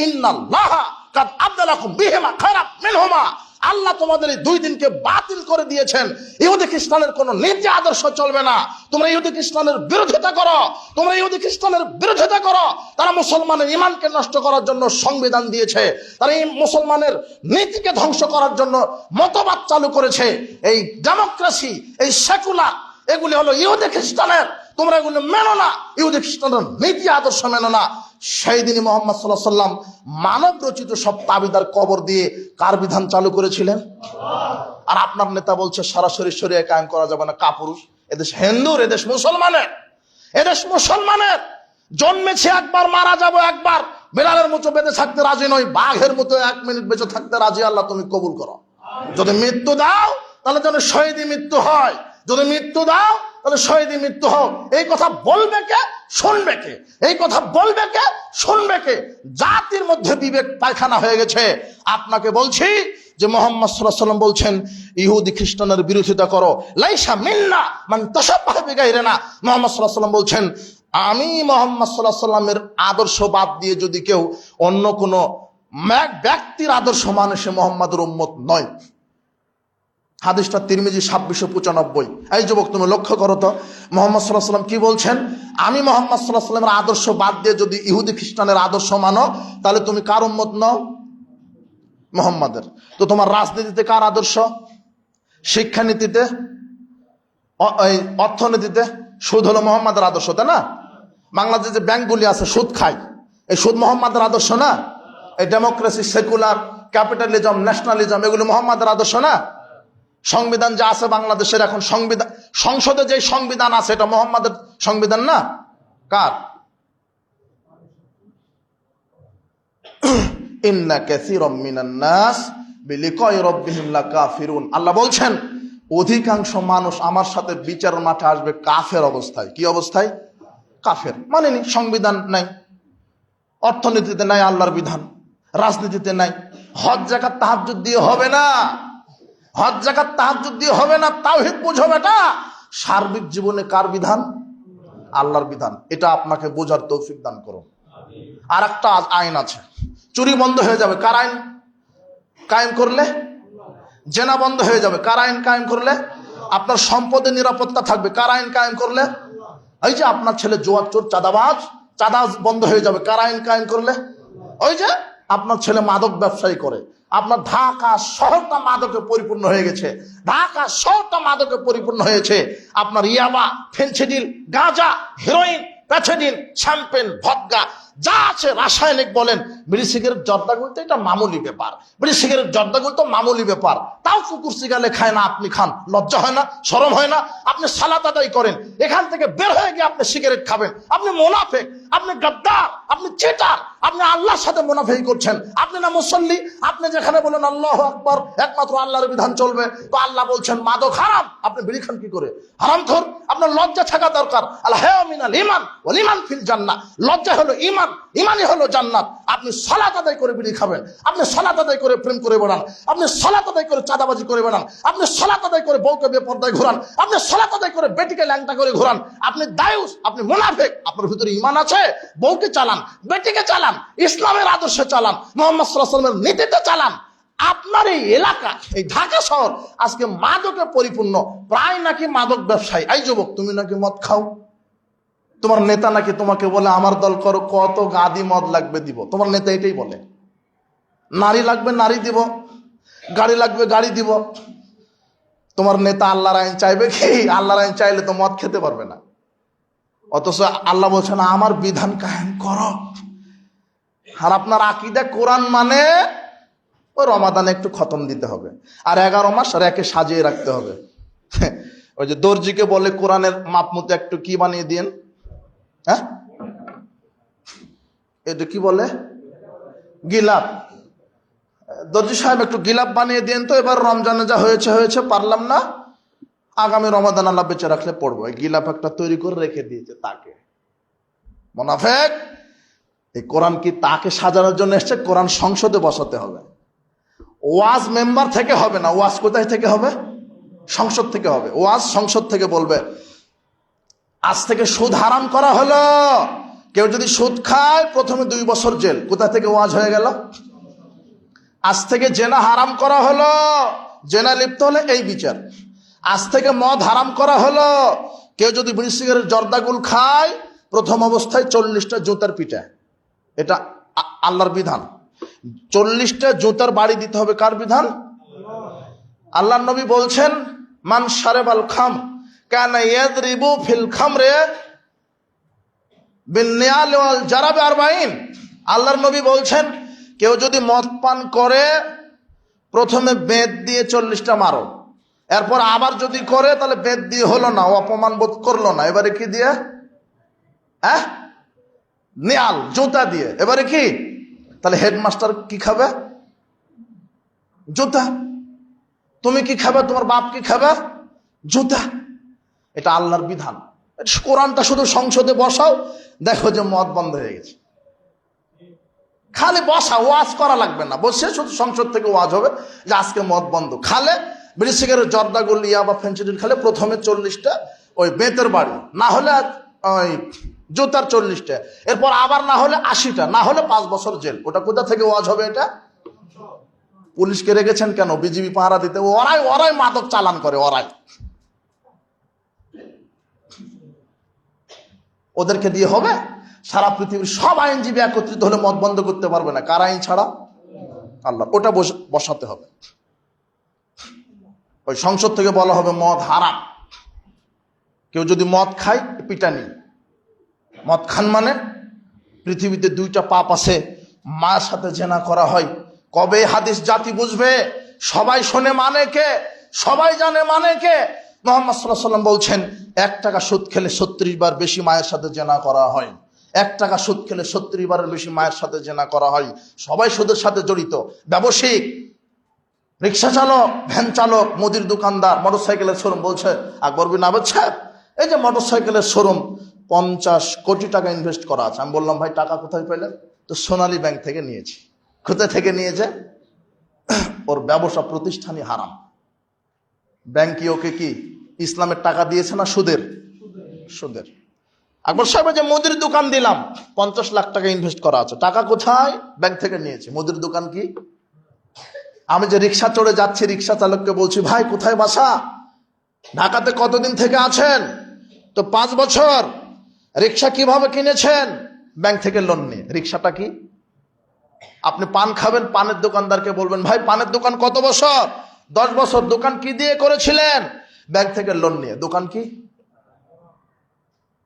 ইন্নাল্লাহা কাদ আবদালাকুম বিহিমা খায়রাম মিনহুমা, আল্লাহ তোমাদের এই 2 দিনকে বাতিল করে দিয়েছেন। ইহুদি খ্রিস্টানের কোন নীতি আদর্শ চলবে না। তোমরা ইহুদি খ্রিস্টানের বিরোধিতা করো, তোমরা ইহুদি খ্রিস্টানের বিরোধিতা করো। তারা মুসলমানের ঈমানকে নষ্ট করার জন্য সংবিধান দিয়েছে, তারা এই মুসলমানের নীতিকে ধ্বংস করার জন্য মতবাদ চালু করেছে। এই ডেমোক্রেসি, এই সেকুলার, এগুলি হলো ইহুদি খ্রিস্টানের। তোমরা এগুলো মেনো না, ইহুদি খ্রিস্টানের নীতি আদর্শ মেনো না। সেই দিনই মুহাম্মদ সাল্লাল্লাহু আলাইহি ওয়াসাল্লাম মানব রচিত সব তাবিদার কবর দিয়ে কার বিধান চালু করেছিলেন? আর আপনার নেতা বলছে সরাসরি শরিয়া কায়েম করা যাবে না। কাপুরুষ! এদেশ হিন্দুর, এদেশ মুসলমানের, এদেশ মুসলমানের। জন্মেছে একবার, মারা যাবো একবার। বিড়ালের মতো বেঁচে থাকতে রাজি নই, বাঘের মতো 1 মিনিট বেঁচে থাকতে রাজি। আল্লাহ তুমি কবুল করো। যদি মৃত্যু দাও তাহলে যেন শহীদি মৃত্যু হয়, যদি মৃত্যু দাও তাহলে শহীদি মৃত্যু হোক। এই কথা বলবে কে, শুনবে কে? এই কথা বলবে কে, শুনবে কে? জাতির মধ্যে বিবেক পায়খানা হয়ে গেছে। আপনাকে বলছি যে মুহাম্মদ সাল্লাল্লাহু আলাইহি ওয়াসাল্লাম বলছেন ইহুদি খ্রিস্টানের বিরোধিতা করো। লাইসা মিন্না মান তাশাব্বাহা বিগাইরিনা। মুহাম্মদ সাল্লাল্লাহু আলাইহি ওয়াসাল্লাম বলছেন আমি মুহাম্মদ সাল্লাল্লাহু আলাইহি ওয়াসাল্লামের আদর্শ বাদ দিয়ে যদি কেউ অন্য কোনো ব্যক্তির আদর্শ মানে সে মুহাম্মাদের উম্মত নয়। হাদিসটা তিরমিজি 2695। এই যুবক তুমি লক্ষ্য করো তো মুহাম্মদ সাল্লাল্লাহু আলাইহি ওয়াসাল্লাম কি বলছেন? আমি মুহাম্মদ সাল্লাল্লাহু আলাইহি ওয়াসাল্লামের আদর্শ বাদ দিয়ে যদি ইহুদি খ্রিস্টানের আদর্শ মানো তাহলে তুমি কার উম্মত নও? মুহাম্মাদের। তো তোমার রাজনীতিতে কার আদর্শ? শিক্ষানীতিতে, অর্থনীতিতে সুদ হলো মুহাম্মাদের আদর্শ, তাই না? বাংলাদেশে যে ব্যাংকগুলি আছে সুদ খায়, এই সুদ মুহাম্মাদের আদর্শ না? এই ডেমোক্রেসি, সেকুলার, ক্যাপিটালিজম, ন্যাশনালিজম, এগুলো মুহাম্মাদের আদর্শ না? সংবিধান যা আছে বাংলাদেশের এখন, সংবিধান, সংসদে যে সংবিধান আছে এটা মুহাম্মাদের সংবিধান না? কার? ইন্না কাসীরাম মিনান নাস বিলিকাই রাব্বিহিম লাকাফিরুন। আল্লাহ বলছেন অধিকাংশ মানুষ আমার সাথে বিচারের মাঠে আসবে কাফের অবস্থায়। কি অবস্থায়? কাফের। মানেনি সংবিধান নাই, অর্থনীতিতে নাই আল্লাহর বিধান, রাজনীতিতে নাই। হজ যাকাত তাহাজ্জুদ দিয়ে হবে না, হজ যাকাত তাহাজ্জুদ দিয়ে হবে না। তাওহীদ বুঝো বেটা। সার্বিক জীবনে কার বিধান? আল্লাহর বিধান। এটা আপনাকে বোঝার তৌফিক দান করো। আর একটা আইন আছে, চুরি বন্ধ হয়ে যাবে কার আইন কায়েম করলে? জেনা বন্ধ হয়ে যাবে কার আইন কায়েম করলে? আপনার সম্পদের নিরাপত্তা থাকবে কার আইন কায়েম করলে? এই যে আপনার ছেলে জুয়ার চোর, চাঁদাবাজ, চাঁদা বন্ধ হয়ে যাবে কার আইন কায়েম করলে? ওই যে আপনার ছেলে মাদক ব্যবসায়ী করে, আপনার ঢাকা শহরটা মাদকে পরিপূর্ণ হয়ে গেছে, ঢাকা শহরটা মাদকে পরিপূর্ণ হয়েছে। আপনার ইয়াবা, ফেনসিডিল, গাঁজা, হেরোইন, প্যাথেডিন, শ্যাম্পেন, ভদকা যা আছে রাসায়নিক বলেন, বিড়ি সিগারেট জর্দাগুলো তো এটা মামুলি ব্যাপার, বিড়ি সিগারেট জর্দাগুলো তো মামুলি ব্যাপার। তাও কুকুর সিগালে খায় না, আপনি খান, লজ্জা হয় না, শরম হয় না? আপনি সালাত আদায় করেন, এখান থেকে বের হয়ে গিয়ে আপনি সিগারেট খাবেন। আপনি মুনাফিক, আপনি গাদ্দার, আপনি চিটার, আপনি আল্লাহর সাথে মুনাফিকি করছেন। আপনি না মুসল্লি, আপনি যেখানে বলেন আল্লাহু আকবার, একমাত্র আল্লাহর বিধান চলবে, তো আল্লাহ বলছেন মাদক হারাম, আপনি বিড়ি খান কি করে? হারামখোর। আপনার লজ্জা থাকা দরকার। আল হায়া মিনাল ঈমান ওয়াল ঈমান ফিল জান্নাহ। লজ্জা হলো ঈমান, ঈমানই হলো জান্নাত। আপনি সালাত আদায় করে বিড়ি খাবেন, আপনি সালাত আদায় করে প্রেম করে বেড়ান, আপনি সালাত আদায় করে চাঁদাবাজি করে বেড়ান, আপনি সালাত আদায় করে বউকে বেপরদায় ঘোরান, আপনি সালাত আদায় করে বেটিকে ল্যাংটা করে ঘোরান, আপনি দায়ুস, আপনি মুনাফিক। আপনার ভিতরে ঈমান আছে, বউকে চালান, বেটিকে চালান, ইসলামের আদর্শে চালান, মুহাম্মদ সাল্লাল্লাহু আলাইহি ওয়াসাল্লামের নীতিতে চালান। আপনার এই এলাকা, এই ঢাকা শহর আজকে মাদকে পরিপূর্ণ, প্রায় নাকি মাদক ব্যবসায়ী। এই যুবক তুমি নাকি মদ খাও, তোমার নেতা নাকি তোমাকে বলে আমার দল করো, কত গাদি মদ লাগবে দিব। তোমার নেতা এটাই বলে। নারী লাগবে নারী দিব, গাড়ি লাগবে গাড়ি দিব। তোমার নেতা আল্লাহর আইন চাইবে কি? আল্লাহর আইন চাইলে তো মদ খেতে পারবে না। অথচ আল্লাহ বলছেন আমার বিধান কায়েম করো। আর আপনার আকীদা কোরআন মানে ওই রমাদানে একটু খতম দিতে হবে, আর 11 মাস রেখে সাজিয়ে রাখতে হবে। ওই যে দর্জিকে বলে কোরআনের মাপ মতো একটু কি বানিয়ে দিন, হ্যাঁ এটা কি বলে, গিলাপ। দর্জি সাহেব একটু গিলাপ বানিয়ে দিন তো, এবার রমজানে যা হয়েছে হয়েছে, পারলাম না, আগামী রমাদান আল্লাহ বেঁচে রাখলে পড়বো। এই গিলাপ একটা তৈরি করে রেখে দিয়েছে তাকে। মুনাফিক। এই কোরআন কি তাকে সাজানোর জন্য এসছে? কোরআন সংসদে বসাতে হবে। ওয়াজ মেম্বার থেকে হবে না, ওয়াজ কোথায় থেকে হবে? সংসদ থেকে হবে। ওয়াজ সংসদ থেকে বলবে আজ থেকে সুদ হারাম করা হলো, কেউ যদি সুদ খায় প্রথমে 2 বছর জেল। কোথা থেকে ওয়াজ হয়ে গেল? আজ থেকে জেনা হারাম করা হলো, জেনা লিপ্ত হলে এই বিচার। আজ থেকে মদ হারাম করা হলো, কেউ যদি বিড়ি সিগারেট জর্দাগুল খায় প্রথম অবস্থায় 40টা জুতার পিটা। এটা আল্লাহর বিধান। 40টা জুতার বাড়ি দিতে হবে। কার বিধান? আল্লাহর নবী বলছেন, মান শারাবাল খাম কানা ইয়াদরিবু ফিল খামরে বিন্নিয়াল ওয়াল জারাব 40। আল্লাহর নবী বলছেন, কেউ যদি মদ পান করে প্রথমে বেত দিয়ে 40টা মারো, এরপর আবার যদি করে তাহলে বেত দিয়ে হলো না, অপমান বোধ করলো না, এবারে কি দিয়ে? নিয়াল, জুতা দিয়ে। এবারে কি? তাহলে হেডমাস্টার কি খাবে? জুতা। তুমি কি খাবে? তোমার বাপ কি খাবে? জুতা। এটা আল্লাহর বিধান। কোরআনটা শুধু সংসদে বসাও, দেখো যে মদ বন্ধ হয়ে গেছে। খালি বসা, ওয়াজ করা লাগবে না, বসে শুধু সংসদ থেকে ওয়াজ হবে যে আজকে মদ বন্ধ। খালে বিড়ি সিগারেট জর্দাগুল ইয়াবা ফেন্সিডিল খালে প্রথমে 40টা ওই বেতের বাড়ি, না হলে ওই জুতার 40টা, এরপর আবার না হলে 80টা, না হলে 5 বছর জেল। ওটা কোথা থেকে ওয়াজ হবে? এটা পুলিশকে রেখেছেন কেন? বিজিবি পাহারা দিতে। ওরাই মাদক চালান করে, ওরাই। ওদেরকে দিয়ে হবে? সারা পৃথিবীর সব আইনজীবী একত্রিত হলে মদ বন্ধ করতে পারবে না। কার আইন ছাড়া? আল্লাহ। ওটা বসাতে হবে। ওই সংসদ থেকে বলা হবে মদ হারাম। কেউ যদি মদ খায় পিটানি। মদ খান মানে পৃথিবীতে 2টা পাপ আছে। মায়ের সাথে জেনা করা হয়। কবে হাদিস জাতি বুঝবে? সবাই শোনে মানে কে? সবাই জানে মানে কে? মুহাম্মদ সাল্লাল্লাহু আলাইহি ওয়াসাল্লাম বলছেন, 1 টাকা সুদ খেলে 36 বার বেশি মায়ের সাথে জেনা করা হয়। 1 টাকা সুদ খেলে 36 বারের বেশি মায়ের সাথে জেনা করা হয়। সবাই সুদের সাথে জড়িত। ব্যবসায়িক, রিক্সা চালক, ভ্যান চালক, মুদির দোকানদার, মোটরসাইকেলের শোরুম। বলছে আকবর বিন আবেদ সাহেব, এই যে মোটরসাইকেলের শোরুম 50 কোটি টাকা ইনভেস্ট করা আছে। আমি বললাম, ভাই টাকা কোথায় পেলেন? তো সোনালী ব্যাংক থেকে নিয়েছি। কোথায় থেকে নিয়েছে? ওর ব্যবসা প্রতিষ্ঠানই হারাম। ব্যাংকই ওকে কি ইসলামের টাকা দিয়েছে না সুদের? সুদের। আকবর সাহেব, যে মুদির দোকান দিলাম 50 লাখ টাকা ইনভেস্ট করা আছে, টাকা কোথায়? ব্যাংক থেকে নিয়েছি। মুদির দোকান কি? আমি যে রিক্সা চড়ে যাচ্ছি, রিক্সা চালককে বলছি, ভাই কোথায় বাসা? ঢাকাতে কতদিন থেকে আছেন? তো 5 বছর। রিক্সা কিভাবে কিনেছেন? ব্যাংক থেকে লোন নিয়ে। রিক্সাটা কি? আপনি পান খাবেন, পানের দোকানদারকে বলবেন, ভাই পানের দোকান কত বছর? 10 বছর। দোকান কি দিয়ে করেছিলেন? ব্যাংক থেকে লোন নিয়ে। দোকান কি?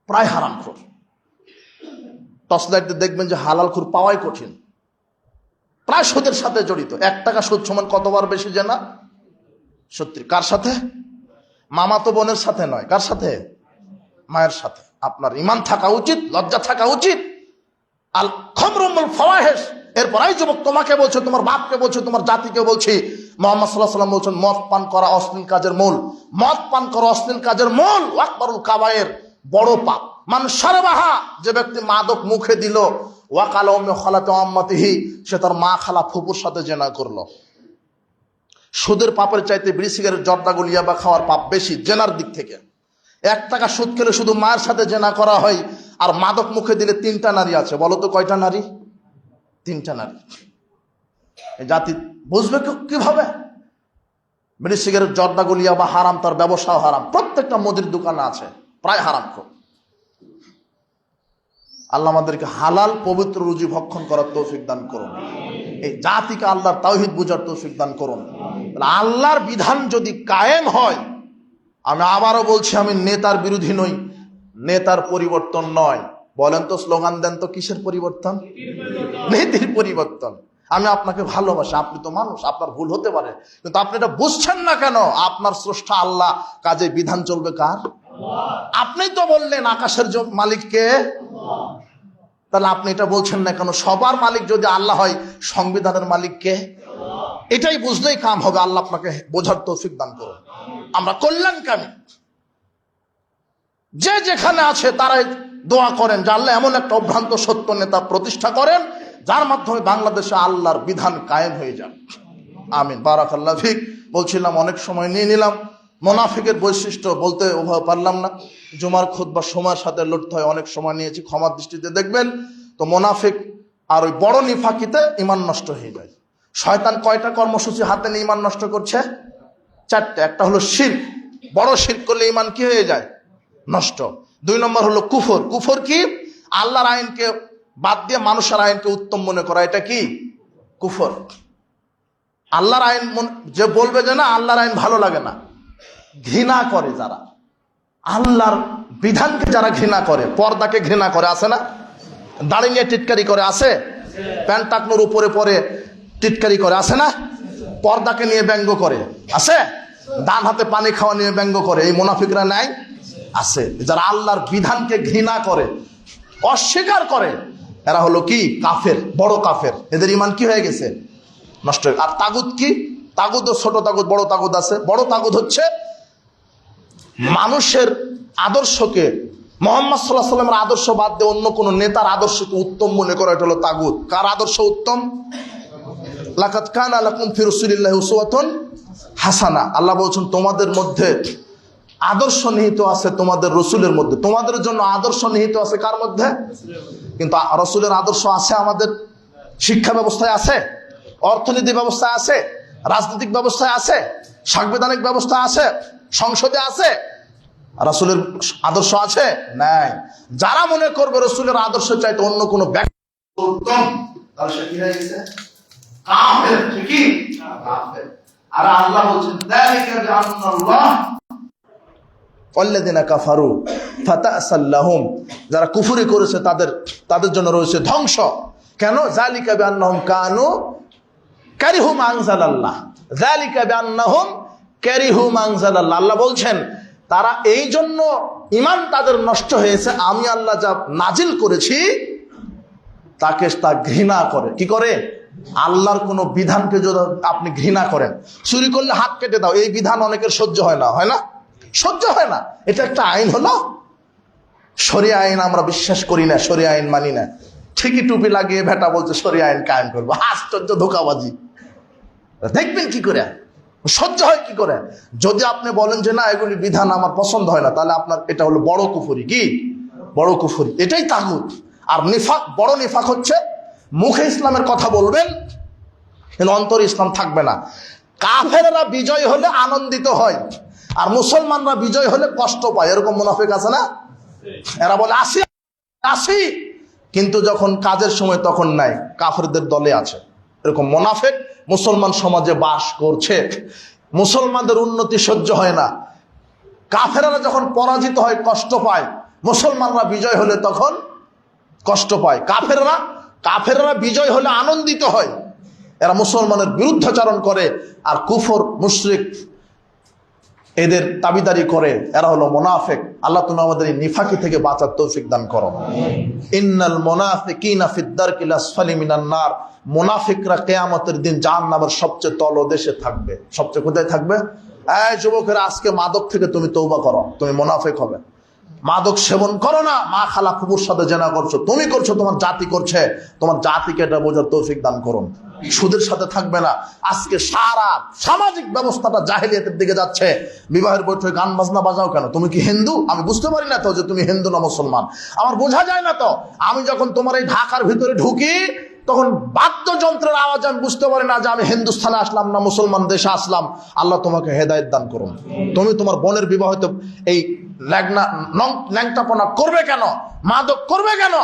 প্রায় হারামখোর। টর্চ লাইট দিয়ে দেখবেন যে হালালখোর পাওয়াই কঠিন। প্রায় সুদের সাথে জড়িত। 1 টাকা সুদ সমান কতবার বেশি জানা? 70। কার সাথে? মামাতো বোনের সাথে নয়। কার সাথে? মায়ের সাথে। আপনার ঈমান থাকা উচিত, লজ্জা থাকা উচিত। আল খামরুল ফাওয়াহিশ। এরপরই যুবক তোমাকে বলছে, তোমার বাপকে বলছে, তোমার জাতিকে বলছি, মুহাম্মদ সাল্লাল্লাহু আলাইহি ওয়াসাল্লাম বলছেন, মদ পান করা অশ্লীল কাজের মূল। মদ পান করা অশ্লীল কাজের মূল। আকবারুল কাবায়ের, বড় পাপ। মান শারাবাহা, যে ব্যক্তি মাদক মুখে দিল, ওয়াকালা উম্মু খালাতু আম্মাতিহি, সে তার মা খালা ফুপুর সাথে জেনা করলো। সুদের পাপের চাইতে বিড়ি সিগারেট জর্দাগুল ইয়াবা খাওয়ার পাপ বেশি জেনার দিক থেকে। 1 টাকা সুদ খেলে শুধু মায়ের সাথে জেনা করা হয়। আর মাদক মুখে দিলে 3টা নারী আছে। বলো তো কয়টা নারী? 3টা নারী। এই জাতি বুঝবে কিভাবে? বিড়ি সিগারেট জর্দাগুল ইয়াবা হারাম, তার ব্যবসাও হারাম। প্রত্যেকটা মুদির দোকানে আছে, প্রায় হারাম। আল্লাহ আমাদেরকে হালাল পবিত্র রুজি ভক্ষণ করার তৌফিক দান করুন। এই জাতিকে আল্লাহর তাওহীদ বুঝার তৌফিক দান করুন। আল্লাহর বিধান যদি কায়েম হয়, আমি আবারও বলছি, আমি নেতার বিরোধী নই, নেতার পরিবর্তন নয়। বলেন তো, স্লোগান দেন তো, কিসের পরিবর্তন? নীতির পরিবর্তন। আমি আপনাকে ভালোবাসি, আপনি তো মানুষ, আপনার ভুল হতে পারে, কিন্তু আপনি এটা বুঝছেন না কেন? আপনার স্রষ্টা আল্লাহ, কাজে বিধান চলবে কার? আপনিই তো বললেন আকাশের মালিক কে? তাহলে আপনি এটা বলছেন না কেন? সবার মালিক যদি আল্লাহ হয়, সংবিধানের মালিক কে? এটাই বুঝলেই কাম হবে। আল্লাহ আপনাকে বোঝার তৌফিক দান করুন। আমরা কল্যাণকামী। যে যেখানে আছে তারাই দোয়া করেন যে আল্লাহ এমন একটা অভ্রান্ত সত্য নেতা প্রতিষ্ঠা করেন, যার মাধ্যমে বাংলাদেশে আল্লাহর বিধান কায়েম হয়ে যান। আমিন। বারাকাল্লাহ ফিক। বলছিলাম, অনেক সময় নিয়ে নিলাম। মুনাফিকের বৈশিষ্ট্য বলতে ওভাবে পারলাম না। জুমার খুতবা সময়ের সাথে লড়তে হয়, অনেক সময় নিয়েছি, ক্ষমার দৃষ্টিতে দেখবেন। তো মুনাফিক আর ওই বড় নিফাকিতে ঈমান নষ্ট হয়ে যায়। শয়তান কয়টা কর্মসূচি হাতে নিয়ে ইমান নষ্ট করছে? চারটে। একটা হলো শিরক, বড় শিরক করলে ইমান কি হয়ে যায়? নষ্ট। 2 নম্বর হলো কুফর। কুফর কি? আল্লাহর আইনকে বাদ দিয়ে মানুষের আইনকে উত্তম মনে করা, এটা কি? কুফর। আল্লাহর আইন যে বলবে যে না আল্লাহর আইন ভালো লাগে না, ঘৃণা করে যারা, আল্লাহর বিধানকে যারা ঘৃণা করে, পর্দাকে ঘৃণা করে, আছে না? দাড়ি নিয়ে টিটকারি করে, আছে? প্যান্ট টাকনোর উপরে পরে টিটকারি করে, আছে না? পর্দাকে নিয়ে ব্যঙ্গ করে, আছে? ডান হাতে পানি খাওয়া নিয়ে ব্যঙ্গ করে, এই মুনাফিকরা নাই? আছে। যারা আল্লাহর বিধানকে ঘৃণা করে, অস্বীকার করে, এরা হলো কি? কাফের, বড় কাফের। এদের ইমান কি হয়ে গেছে? নষ্ট। আর তাগুত কি? তাগুত ও ছোট তাগুত, বড় তাগুত আছে। বড় তাগুত হচ্ছে মানুষের আদর্শকে, মুহাম্মদ সাল্লাল্লাহু আলাইহি ওয়াসাল্লামের আদর্শ বাদ দিয়ে অন্য কোন নেতার আদর্শকে উত্তম মনে করা, এটা হলো তাগুত। কার আদর্শ উত্তম? লাকাদ কানা লাকুম ফি রাসূলিল্লাহি উসওয়াতুন হাসানা। আল্লাহ বলছেন তোমাদের মধ্যে আদর্শ নিহিত আছে তোমাদের রসুলের মধ্যে। তোমাদের জন্য আদর্শ নিহিত আছে কার মধ্যে? কিন্তু রসুলের আদর্শ আছে আমাদের শিক্ষা ব্যবস্থায়, আছে অর্থনীতি ব্যবস্থায়, আছে রাজনৈতিক ব্যবস্থায়, আছে সাংবিধানিক ব্যবস্থায়, আছে সংসদে, আছে। রাসূলের আদর্শ আছে? নাই। যারা মনে করবে রসুলের আদর্শ চাইতে অন্য কোনো ব্যক্তি উত্তম, তাহলে সে কি হয়ে গেছে? কাফের। ঠিকই কাফের। আর আল্লাহ বলছেন যালিকা বিআন্নাল্লাহ ওয়াল্লাযিনা কাফারু ফাতাসাল লাহুম, যারা কুফরি করেছে তাদের জন্য রয়েছে ধ্বংস। কেন? যালিকা বিআন্নাহুম কানু কারিহু মা আনজালাল্লাহ। যালিকা বিআন্নাহুম কারিহু মা আনজালাল্লাহ। আল্লাহ বলছেন তারা এই জন্য ঈমান তাদের নষ্ট হয়েছে, আমি আল্লাহ যা নাজিল করেছি তাকে তা ঘৃণা করে। কি করে? আল্লাহর কোন বিধানকে যদি আপনি ঘৃণা করেন, চুরি করলে হাত কেটে দাও, এই বিধান অনেকের সহ্য হয় না, হয় না? সহ্য হয় না। এটা একটা আইন হলো, শরিয়া আইন আমরা বিশ্বাস করি না, শরিয়া আইন মানি না। ঠিকই টুপি লাগিয়ে ভেটা বলছে শরিয়া আইন কায়েম করবো। আশ্চর্য ধোঁকাবাজি। দেখবেন কি করে, সহ্য হয় কি করে? যদি আপনি বলেন যে না এগুলি বিধান আমার পছন্দ হয় না, তাহলে আপনার এটা হলো বড় কুফরি। কি? বড় কুফরি। এটাই তাগুত। আর নিফাক, বড় নিফাক হচ্ছে মুখে ইসলামের কথা বলবেন কিন্তু অন্তরে ইসলাম থাকবে না। কাফেররা বিজয় হলে আনন্দিত হয়, আর মুসলমানরা বিজয় হলে কষ্ট পায়। এরকম মুনাফিক আছে না? এরা বলে আসি আসি, কিন্তু যখন কাজের সময় তখন নাই, কাফেরদের দলে আছে। এরকম মুনাফিক মুসলমান সমাজে বাস করছে। মুসলমানদের উন্নতি সহ্য হয় না, কাফেররা যখন পরাজিত হয় কষ্ট পায়, মুসলমানরা বিজয় হলে তখন কষ্ট পায়। কাফেররা বিজয় হলে আনন্দিত হয়। এরা মুসলমানের বিরুদ্ধাচরণ করে, আর কুফর মুশরিক এদের দাবিদারি করে, এরা হলো মুনাফিক। আল্লাহ তুমি আমাদের এই নিফাকি থেকে বাঁচার তৌফিক দান করো। ইন্নাল মুনাফিকিনা ফিদ দারকিল আসফালি মিনান নার। মুনাফিকরা কিয়ামতের দিন জাহান্নামের সবচেয়ে তলদেশে থাকবে। সবচেয়ে কোথায় থাকবে? এই যুবকেরা, আজকে মাদক থেকে তুমি তওবা করো, তুমি মুনাফিক হবে। মাদক সেবন করো না, মা খালা ফুফুর সাথে জেনা করছো, তুমি করছো, তোমার জাতি করছে, তোমার জাতিকে এটা বোঝার তৌফিক দান করুন। সুদের সাথে থাকবে না। আজকে সারা সামাজিক ব্যবস্থাটা জাহেলিয়াতের দিকে যাচ্ছে। বিবাহের বৈঠকে গান বাজনা বাজাও কেন? তুমি কি হিন্দু? আমি বুঝতে পারি না তো যে তুমি হিন্দু না মুসলমান, আমার বোঝা যায় না তো। আমি যখন তোমার এই ঢাকার ভিতরে ঢুকি তখন বাদ্যযন্ত্রের আওয়াজ আমি বুঝতে পারি না যে আমি হিন্দুস্থানে আসলাম না মুসলমান দেশে আসলাম। আল্লাহ তোমাকে হেদায়েত দান করুন। তুমি তোমার বোনের বিবাহিত এই ন্যাংটাপনা করবে কেন? মাদক করবে কেন?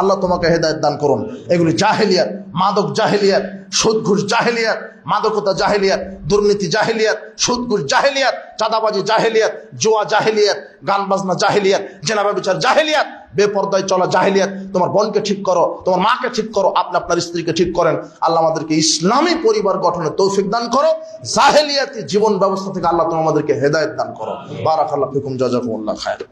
আল্লাহ তোমাকে হেদায়েত দান করুন। এগুলি জাহেলিয়াত, মাদক জাহেলিয়াত, সুদ ঘুষ জাহেলিয়াত, মাদকতা জাহেলিয়াত, দুর্নীতি জাহেলিয়াত, সুদ ঘুষ জাহেলিয়াত, চাঁদাবাজি জাহেলিয়াত, জুয়া জাহেলিয়াত, গান বাজনা জাহেলিয়াত, জেনা ব্যভিচার জাহেলিয়াত, বেপরদায় চলা জাহেলিয়াত। তোমার বোনকে ঠিক করো, তোমার মাকে ঠিক করো, আপনি আপনার স্ত্রীকে ঠিক করেন। আল্লাহ আমাদেরকে ইসলামী পরিবার গঠনের তৌফিক দান করো। জাহেলিয়াতি জীবন ব্যবস্থা থেকে আল্লাহ তুমি আমাদেরকে হেদায়েত দান করো। বারাকাল্লাহু ফিকুম, জাযাকুমুল্লাহ খায়র।